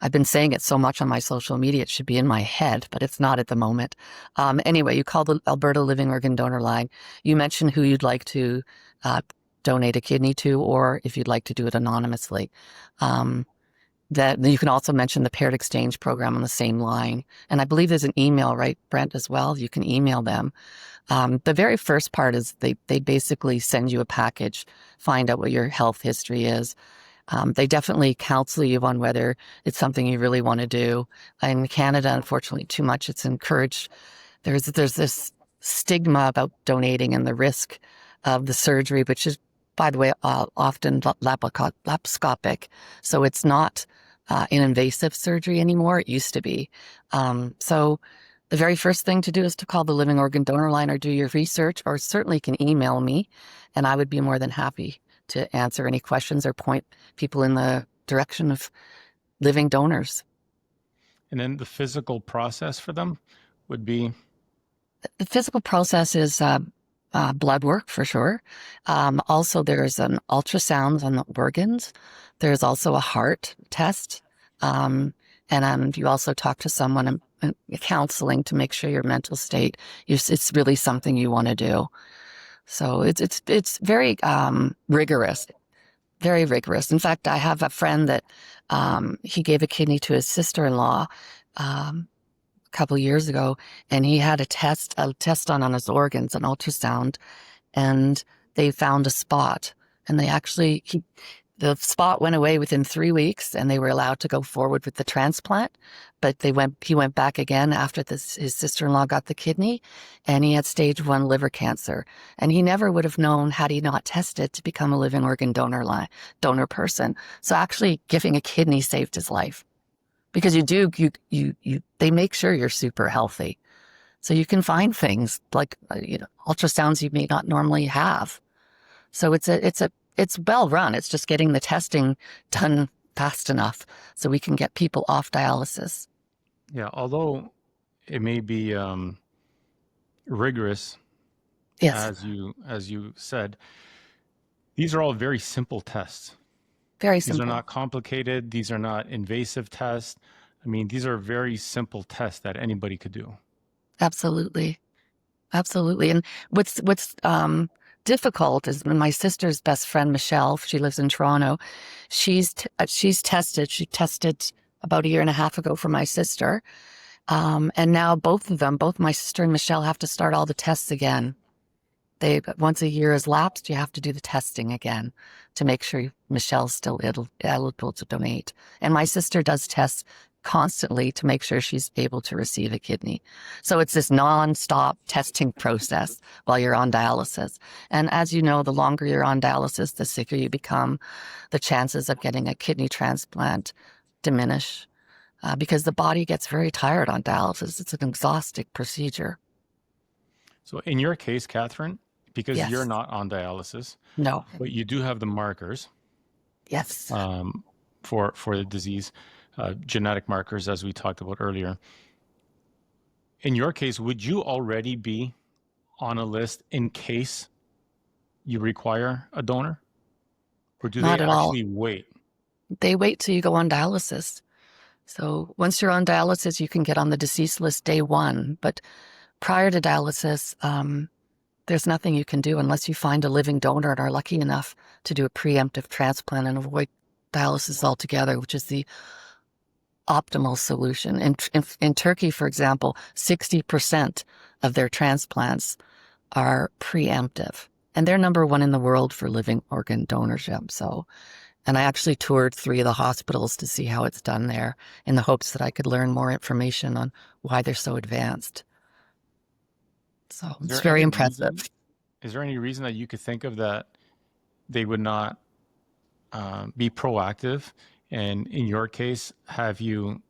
I've been saying it so much on my social media, it should be in my head, but it's not at the moment. Anyway, you call the Alberta Living Organ Donor Line. You mention who you'd like to donate a kidney to, or if you'd like to do it anonymously. That you can also mention the paired exchange program on the same line. And I believe there's an email, right, Brent, as well? You can email them. The very first part is they basically send you a package, find out what your health history is. They definitely counsel you on whether it's something you really want to do. In Canada, unfortunately, too much it's encouraged. There's this stigma about donating and the risk of the surgery, which is, by the way, often laparoscopic. So it's not an invasive surgery anymore. It used to be. So the very first thing to do is to call the Living Organ Donor Line or do your research, or certainly can email me, and I would be more than happy to answer any questions or point people in the direction of living donors. And then the physical process for them would be? The physical process is blood work for sure. Also, there's an ultrasound on the organs. There's also a heart test. And you also talk to someone and counseling to make sure your mental state, it's really something you want to do. So it's very rigorous, very rigorous. In fact, I have a friend that he gave a kidney to his sister-in-law a couple years ago, and he had a test done on his organs, an ultrasound, and they found a spot. And the spot went away within 3 weeks, and they were allowed to go forward with the transplant. But he went back again after his sister-in-law got the kidney, and he had stage 1 liver cancer. And he never would have known, had he not tested, to become a living organ donor person. So actually giving a kidney saved his life. Because they make sure you're super healthy. So you can find things like ultrasounds you may not normally have. So it's well run. It's just getting the testing done fast enough so we can get people off dialysis. Yeah, although it may be rigorous, Yes. as you said, these are all very simple tests. Very These are simple. not complicated. These are not invasive tests. I mean, these are very simple tests that anybody could do. Absolutely. Absolutely. And what's difficult is when my sister's best friend, Michelle, she lives in Toronto, she's tested. She tested about a year and a half ago for my sister. And now both of them, both my sister and Michelle, have to start all the tests again. Once a year has lapsed, you have to do the testing again to make sure Michelle's still eligible to donate. And my sister does tests constantly to make sure she's able to receive a kidney. So it's this non-stop testing process while you're on dialysis. And as you know, the longer you're on dialysis, the sicker you become, the chances of getting a kidney transplant diminish because the body gets very tired on dialysis. It's an exhausting procedure. So in your case, Catherine, because Yes. you're not on dialysis, No. but you do have the markers Yes. for the disease, genetic markers, as we talked about earlier. In your case, would you already be on a list in case you require a donor? Or do Not they at all. actually wait? They wait till you go on dialysis. So once you're on dialysis, you can get on the deceased list day one. But prior to dialysis, there's nothing you can do unless you find a living donor and are lucky enough to do a preemptive transplant and avoid dialysis altogether, which is the optimal solution. In Turkey, for example, 60% of their transplants are preemptive. And they're number one in the world for living organ donorship. And I actually toured 3 of the hospitals to see how it's done there in the hopes that I could learn more information on why they're so advanced. So it's very impressive. Is there any reason that you could think of that they would not be proactive? And in your case, have you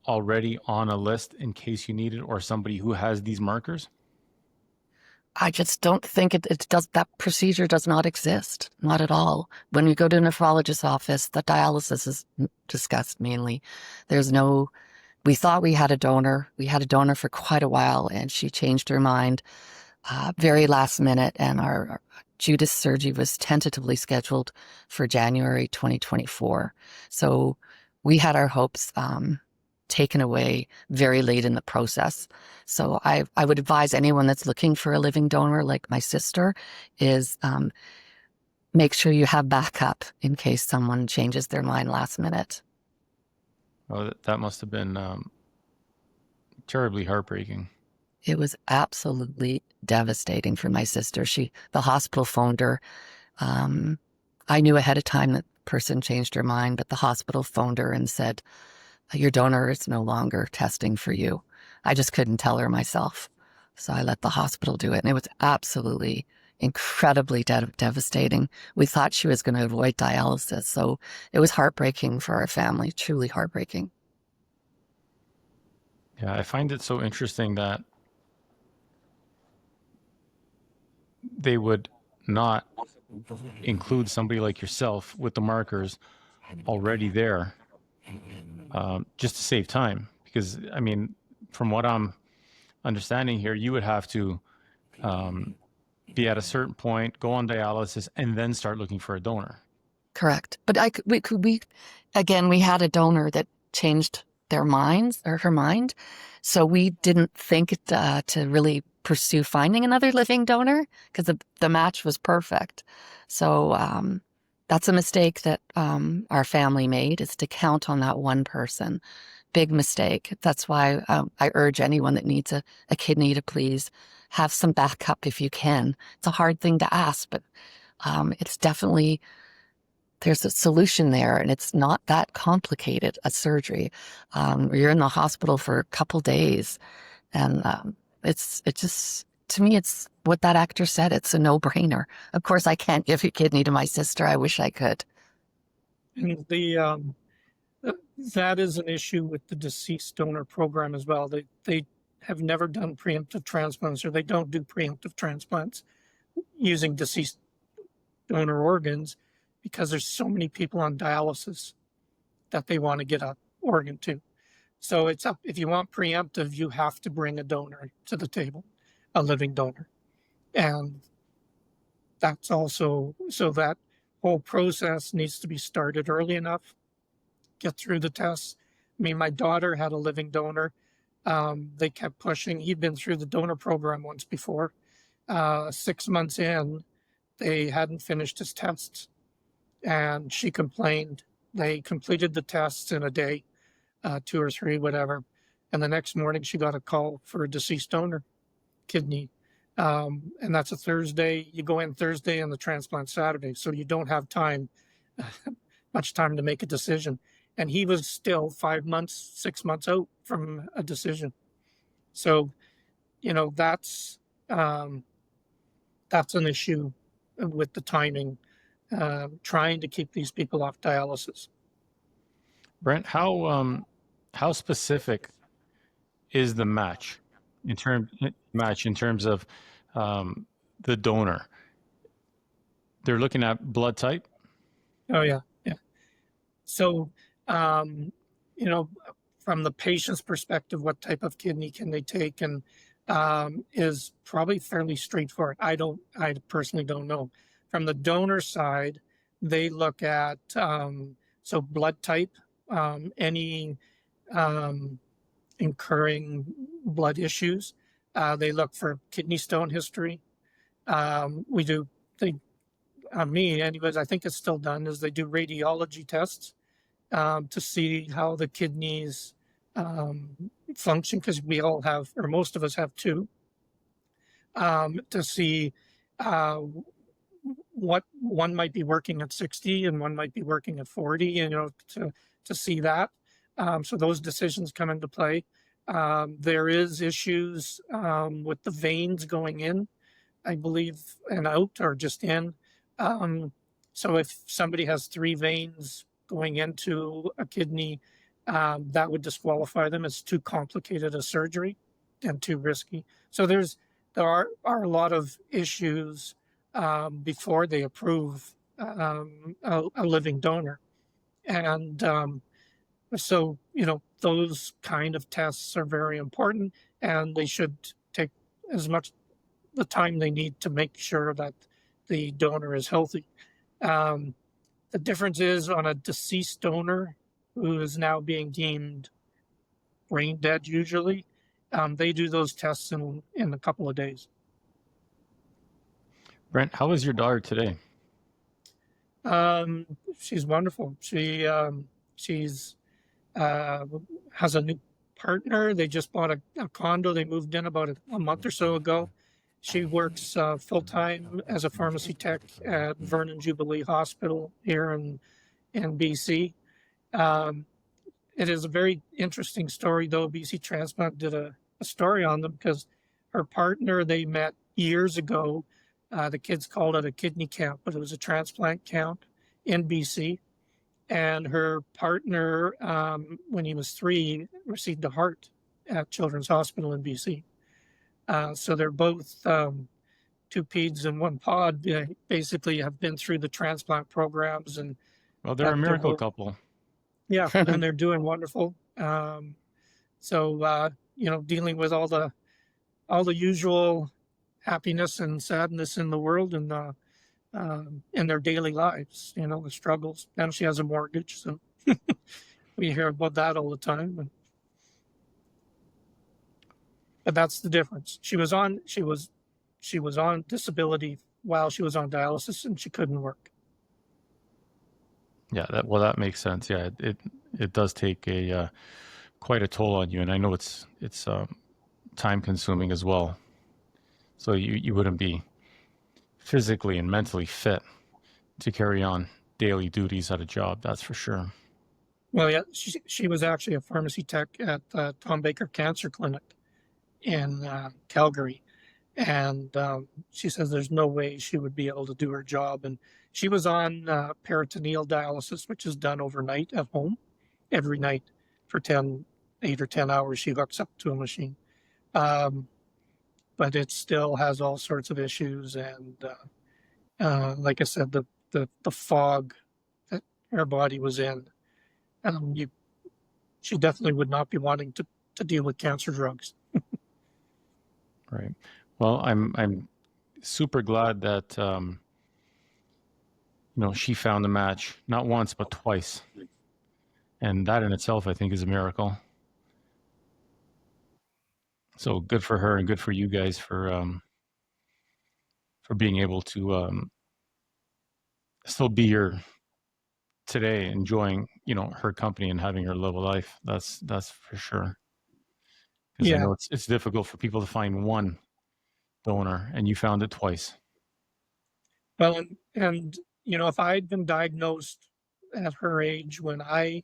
already on a list in case you need it, or somebody who has these markers? I just don't think it does. That procedure does not exist. Not at all. When we go to a nephrologist's office, the dialysis is discussed mainly. We thought we had a donor. We had a donor for quite a while, and she changed her mind very last minute. And our Judas surgery was tentatively scheduled for January 2024. So we had our hopes taken away very late in the process. So I would advise anyone that's looking for a living donor like my sister is make sure you have backup in case someone changes their mind last minute. Oh, that must have been terribly heartbreaking. It was absolutely devastating for my sister. The hospital phoned her. I knew ahead of time that person changed her mind, but the hospital phoned her and said, your donor is no longer testing for you. I just couldn't tell her myself. So I let the hospital do it. And it was absolutely incredibly devastating. We thought she was going to avoid dialysis. So it was heartbreaking for our family, truly heartbreaking. Yeah, I find it so interesting that they would not include somebody like yourself with the markers already there, just to save time. Because, I mean, from what I'm understanding here, you would have to be at a certain point, go on dialysis, and then start looking for a donor. Correct. But we had a donor that changed their minds or her mind. So we didn't think to really pursue finding another living donor because the match was perfect. So that's a mistake that our family made, is to count on that one person. Big mistake. That's why I urge anyone that needs a kidney to please have some backup if you can. It's a hard thing to ask, but it's definitely, there's a solution there, and it's not that complicated, a surgery. You're in the hospital for a couple days, and it's just, to me, it's what that actor said. It's a no-brainer. Of course, I can't give a kidney to my sister. I wish I could. And that is an issue with the deceased donor program as well. They have never done preemptive transplants, or they don't do preemptive transplants using deceased donor organs because there's so many people on dialysis that they want to get an organ to. So it's up. If you want preemptive, you have to bring a donor to the table, a living donor. And that's also so that whole process needs to be started early enough, get through the tests. I mean, my daughter had a living donor. They kept pushing. He'd been through the donor program once before. 6 months in, they hadn't finished his tests, and she complained. They completed the tests in a day, 2 or 3, whatever. And the next morning, she got a call for a deceased donor kidney. And that's a Thursday. You go in Thursday and the transplant Saturday. So you don't have time, much time to make a decision. And he was still 5 months, 6 months out from a decision. So, that's an issue with the timing, trying to keep these people off dialysis. Brent, how specific is the match in terms of the donor? They're looking at blood type. Oh yeah. So, from the patient's perspective, what type of kidney can they take, and is probably fairly straightforward. I personally don't know. From the donor side, they look at so blood type, any incurring blood issues. They look for kidney stone history. We do, anyways, I think it's still done, is they do radiology tests to see how the kidneys function, because we all have, or most of us have two, to see what one might be working at 60 and one might be working at 40, to see that. So those decisions come into play. There is issues with the veins going in, I believe, and out, or just in. So if somebody has 3 veins going into a kidney, that would disqualify them. It's too complicated a surgery and too risky. So there are a lot of issues before they approve a living donor. And so, those kind of tests are very important, and they should take as much the time they need to make sure that the donor is healthy. The difference is on a deceased donor who is now being deemed brain dead, usually, they do those tests in a couple of days. Brent, how is your daughter today? She's wonderful. She's has a new partner. They just bought a condo. They moved in about a month or so ago. She works full-time as a pharmacy tech at Vernon Jubilee Hospital here in BC. It is a very interesting story, though. BC Transplant did a story on them because her partner, they met years ago. The kids called it a kidney camp, but it was a transplant camp in BC. And her partner, when he was 3, received a heart at Children's Hospital in BC. So they're both 2 peds in 1 pod. They basically have been through the transplant programs, and Well, they're a miracle couple. Yeah, and they're doing wonderful. So dealing with all the usual happiness and sadness in the world, and in their daily lives, the struggles. And she has a mortgage, so we hear about that all the time. But that's the difference. She was on disability while she was on dialysis, and she couldn't work. Yeah, that makes sense. Yeah, it does take quite a toll on you, and I know it's time consuming as well. So you wouldn't be physically and mentally fit to carry on daily duties at a job, that's for sure. Well, yeah, she was actually a pharmacy tech at Tom Baker Cancer Clinic in Calgary, and she says there's no way she would be able to do her job. And she was on peritoneal dialysis, which is done overnight at home every night for 8 or 10 hours. She hooks up to a machine. But it still has all sorts of issues. And like I said, the fog that her body was in, she definitely would not be wanting to deal with cancer drugs. Right. Well, I'm super glad that she found the match not once but twice, and that in itself I think is a miracle. So good for her and good for you guys for being able to still be here today, enjoying her company and having her live a life. That's for sure. Because I Yeah. know it's difficult for people to find one donor, and you found it twice. Well, and if I'd been diagnosed at her age when I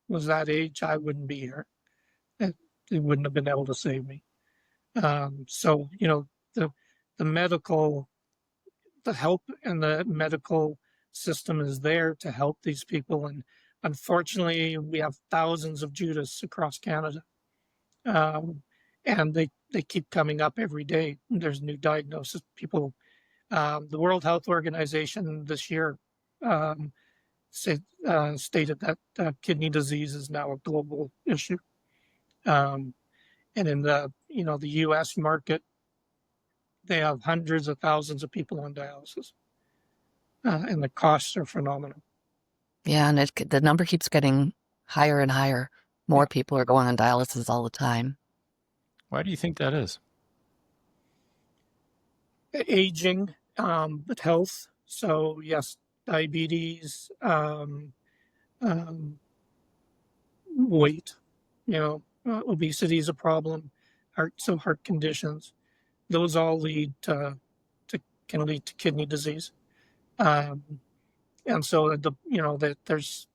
was that age, I wouldn't be here. It wouldn't have been able to save me. So the medical, the help and the medical system is there to help these people, and unfortunately, we have thousands of Judas across Canada, and they keep coming up every day. There's new diagnosis. People, the World Health Organization this year um, stated that kidney disease is now a global issue. Um, and in the U.S. market, they have hundreds of thousands of people on dialysis, and the costs are phenomenal. Yeah, and the number keeps getting higher and higher. More Yeah. people are going on dialysis all the time. Why do you think that is? Aging, but health. So yes, diabetes, weight, obesity is a problem. Heart conditions. Those all can lead to kidney disease. Um, and so that there's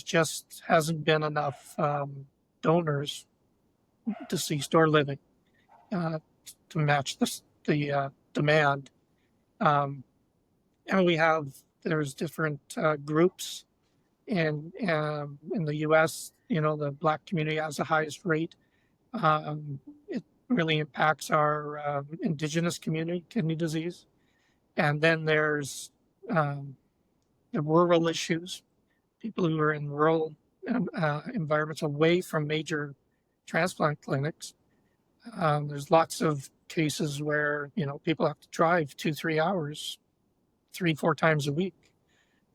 just hasn't been enough donors, deceased or living, to match the demand. Um, and there's different groups in the U.S. The Black community has the highest rate. It really impacts our Indigenous community, kidney disease. And then there's the rural issues, people who are in rural environments away from major transplant clinics. There's lots of cases where people have to drive 2-3 hours, 3-4 times a week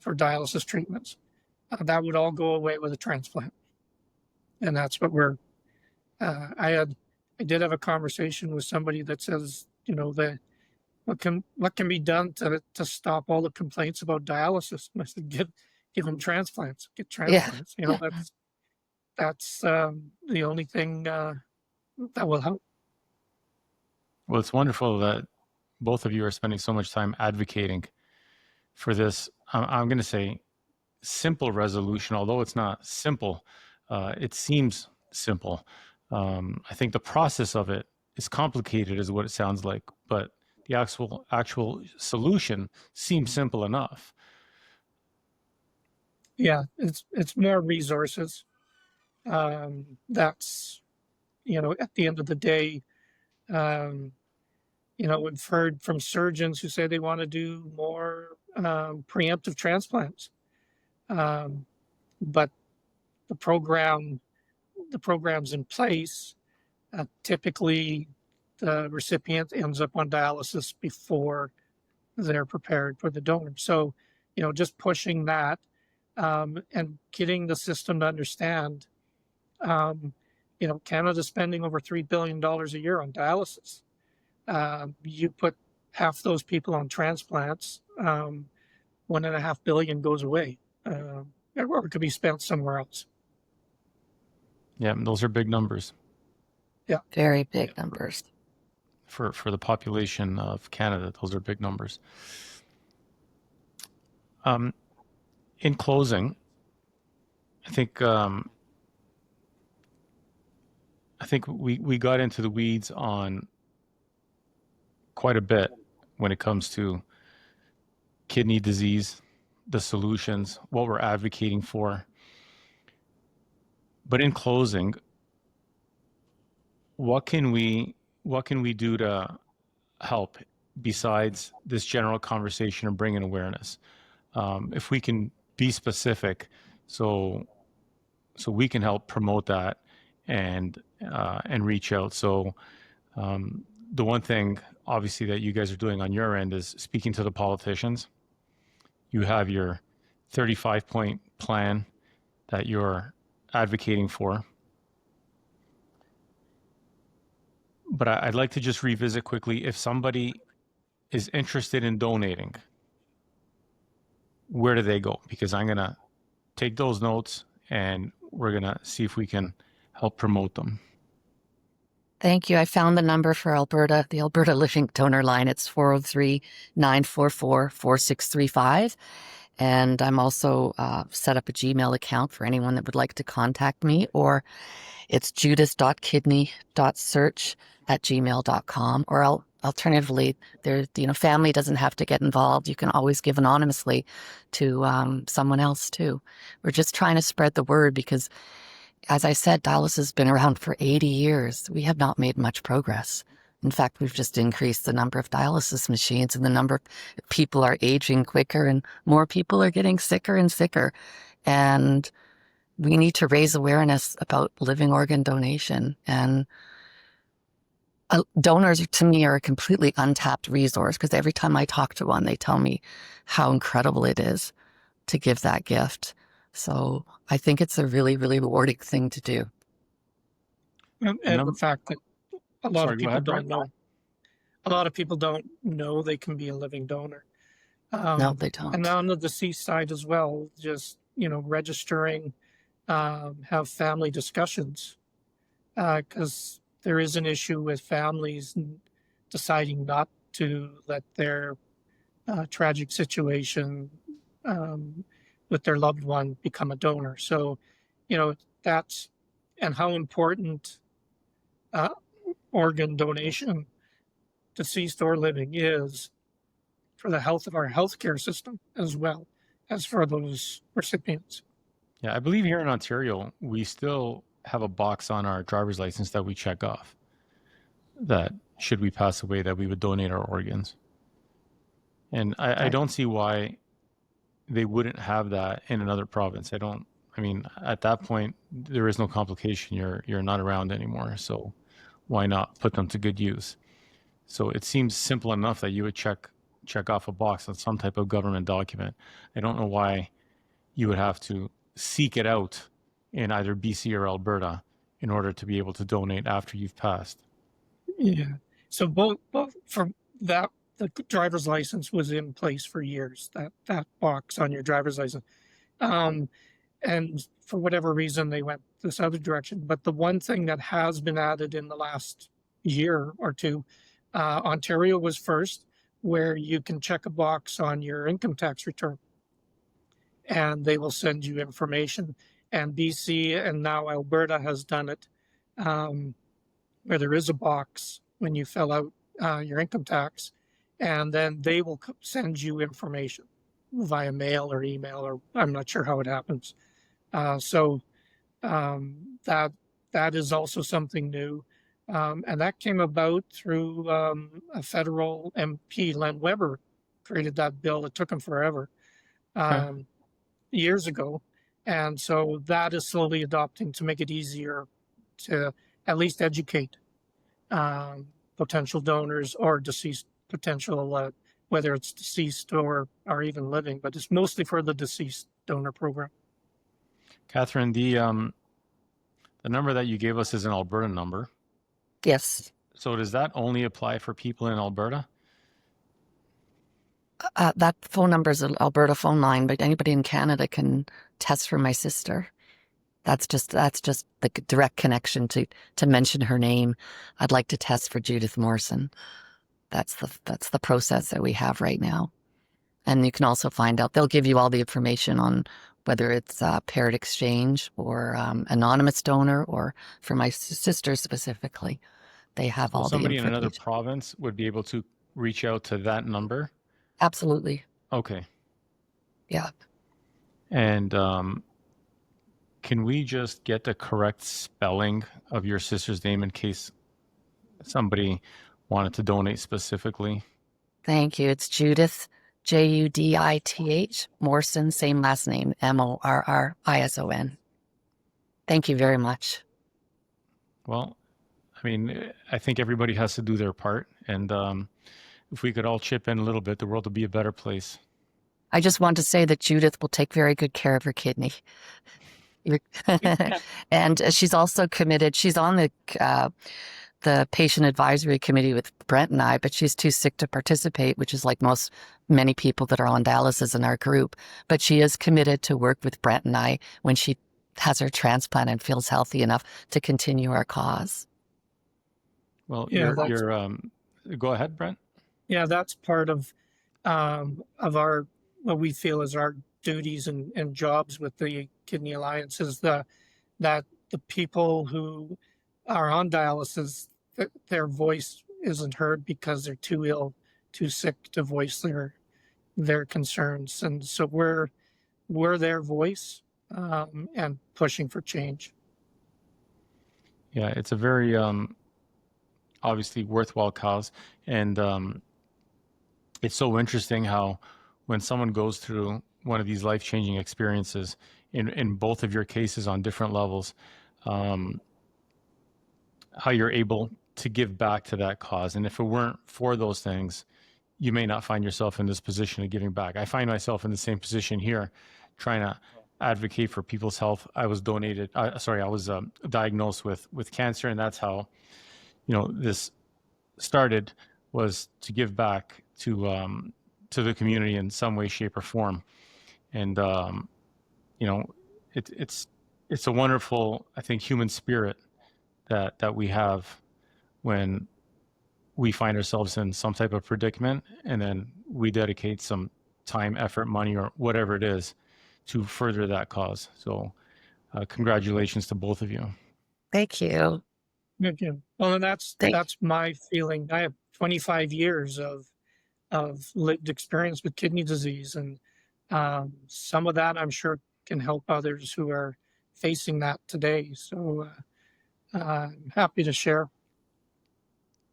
for dialysis treatments. That would all go away with a transplant, and that's what I did have a conversation with somebody that says what can be done to stop all the complaints about dialysis. And I said, give them transplants, get transplants. Yeah. That's the only thing that will help. Well, it's wonderful that both of you are spending so much time advocating for this. I'm going to say simple resolution, although it's not simple. It seems simple. I think the process of it is complicated, is what it sounds like, but the actual solution seems simple enough. Yeah, it's more resources. That's at the end of the day, we've heard from surgeons who say they want to do more preemptive transplants, but the programs in place, typically the recipient ends up on dialysis before they're prepared for the donor. So, just pushing that and getting the system to understand, Canada's spending over $3 billion a year on dialysis. You put half those people on transplants, $1.5 billion goes away, or it could be spent somewhere else. Yeah, those are big numbers. Yeah, very big numbers. For the population of Canada, those are big numbers. In closing, I think we got into the weeds on quite a bit when it comes to kidney disease, the solutions, what we're advocating for. But in closing, what can we do to help besides this general conversation and bringing awareness? If we can be specific, so we can help promote that and reach out. So the one thing obviously that you guys are doing on your end is speaking to the politicians you have your 35-point plan that you're advocating for. But I'd like to just revisit quickly, if somebody is interested in donating, where do they go? Because I'm going to take those notes and we're going to see if we can help promote them. Thank you. I found the number for Alberta, the Alberta Living Donor Line. It's 403-944-4635. And I'm also set up a Gmail account for anyone that would like to contact me, or it's judith.kidney.search@gmail.com, or alternatively, family doesn't have to get involved. You can always give anonymously to someone else too. We're just trying to spread the word because, as I said, dialysis has been around for 80 years. We have not made much progress. In fact, we've just increased the number of dialysis machines, and the number of people are aging quicker and more people are getting sicker and sicker. And we need to raise awareness about living organ donation. And donors, to me, are a completely untapped resource, because every time I talk to one, they tell me how incredible it is to give that gift. So I think it's a really, really rewarding thing to do. And the fact that a lot of people don't know. A lot of people don't know they can be a living donor. No, they don't. And on the deceased side as well, just, registering, have family discussions, because there is an issue with families deciding not to let their tragic situation with their loved one become a donor. So, that's, and how important organ donation, deceased or living, is for the health of our healthcare system as well as for those recipients. Yeah, I believe here in Ontario, we still have a box on our driver's license that we check off, that should we pass away, that we would donate our organs. And I don't see why they wouldn't have that in another province. At that point, there is no complication. You're not around anymore. So why not put them to good use? So it seems simple enough that you would check off a box on some type of government document. I don't know why you would have to seek it out in either BC or Alberta in order to be able to donate after you've passed. Yeah. So both for that, the driver's license was in place for years, that box on your driver's license. And for whatever reason, they went this other direction. But the one thing that has been added in the last year or two, Ontario was first, where you can check a box on your income tax return and they will send you information. And BC and now Alberta has done it, where there is a box when you fill out your income tax, and then they will send you information via mail or email, or I'm not sure how it happens. So that is also something new. And that came about through a federal MP, Len Weber, created that bill. It took him forever, years ago. And so that is slowly adopting to make it easier to at least educate potential donors or deceased potential, whether it's deceased or even living, but it's mostly for the deceased donor program. Catherine, the number that you gave us is an Alberta number. Yes. So does that only apply for people in Alberta? That phone number is an Alberta phone line, but anybody in Canada can test for my sister. That's just the direct connection to mention her name. I'd like to test for Judith Morrison. That's the process that we have right now. And you can also find out, they'll give you all the information on whether it's paired exchange or anonymous donor, or for my sister specifically. They have all the information. Somebody in another province would be able to reach out to that number? Absolutely. Okay. Yeah. And can we just get the correct spelling of your sister's name in case somebody wanted to donate specifically? Thank you. It's Judith, Judith, Morrison, same last name, Morrison. Thank you very much. Well, I think everybody has to do their part. And if we could all chip in a little bit, the world would be a better place. I just want to say that Judith will take very good care of her kidney. And she's also committed. She's on the patient advisory committee with Brent and I, but she's too sick to participate, which is like many people that are on dialysis in our group. But she is committed to work with Brent and I when she has her transplant and feels healthy enough to continue our cause. Well, Yeah, go ahead, Brent. yeah, that's part of our what we feel is our duties and jobs with the Kidney Alliance is that the people who are on dialysis, their voice isn't heard because they're too ill, too sick to voice their concerns, and so we're their voice and pushing for change. Yeah, it's a very obviously worthwhile cause, and it's so interesting how when someone goes through one of these life-changing experiences, in both of your cases on different levels, how you're able to give back to that cause. And if it weren't for those things, you may not find yourself in this position of giving back. I find myself in the same position here, trying to advocate for people's health. I was diagnosed with cancer, and that's how, this started, was to give back to the community in some way, shape, or form. And it's a wonderful, I think, human spirit that we have when we find ourselves in some type of predicament, and then we dedicate some time, effort, money, or whatever it is to further that cause. So congratulations to both of you. Thank you. Thank you. Well, and that's my feeling. I have 25 years of lived experience with kidney disease, and some of that I'm sure can help others who are facing that today. So I'm happy to share.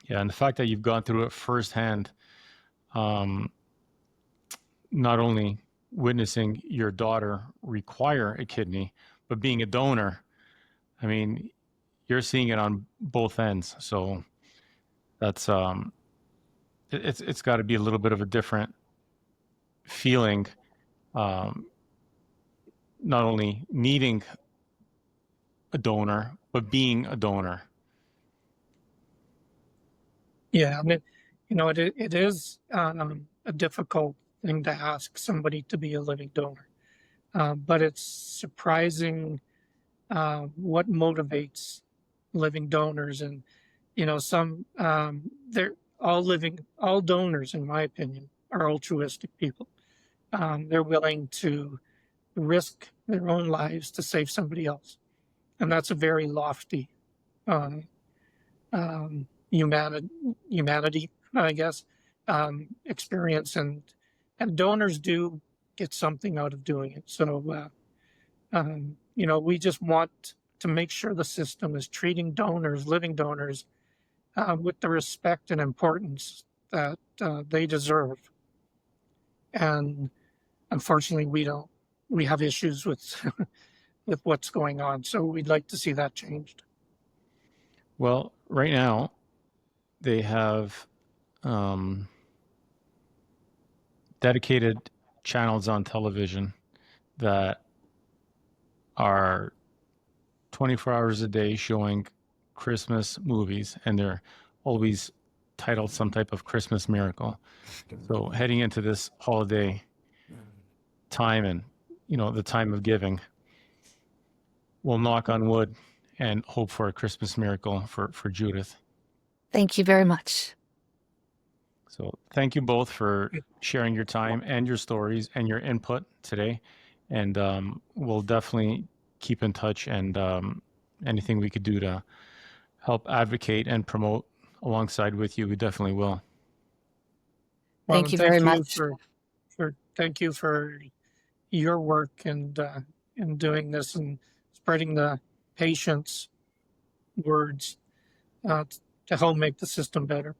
Yeah, and the fact that you've gone through it firsthand, not only witnessing your daughter require a kidney, but being a donor, I mean, you're seeing it on both ends. So that's it's got to be a little bit of a different feeling, not only needing a donor, but being a donor. Yeah, I mean, it is a difficult thing to ask somebody to be a living donor, but it's surprising what motivates living donors. And they're all donors, in my opinion, are altruistic people. They're willing to risk their own lives to save somebody else, and that's a very lofty um, humanity, I guess, experience, and donors do get something out of doing it. So, we just want to make sure the system is treating donors, living donors, with the respect and importance that they deserve. And unfortunately, we don't. We have issues with with what's going on. So we'd like to see that changed. Well, right now, they have dedicated channels on television that are 24 hours a day showing Christmas movies, and they're always titled some type of Christmas miracle. So heading into this holiday time, and the time of giving, we'll knock on wood and hope for a Christmas miracle for Judith. Thank you very much. So thank you both for sharing your time and your stories and your input today. And we'll definitely keep in touch, and anything we could do to help advocate and promote alongside with you, we definitely will. Thank you very much. Thank you for your work and in doing this and spreading the patients' words to help make the system better.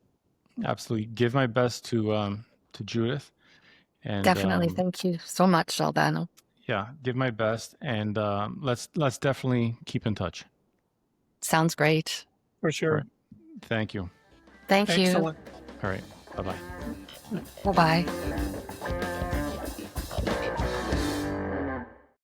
Absolutely. Give my best to Judith. And Definitely. Thank you so much, Albano. Yeah, give my best, and let's definitely keep in touch. Sounds great. For sure. Right. Thank you. Thanks you. you. All right. Bye-bye. Bye-bye.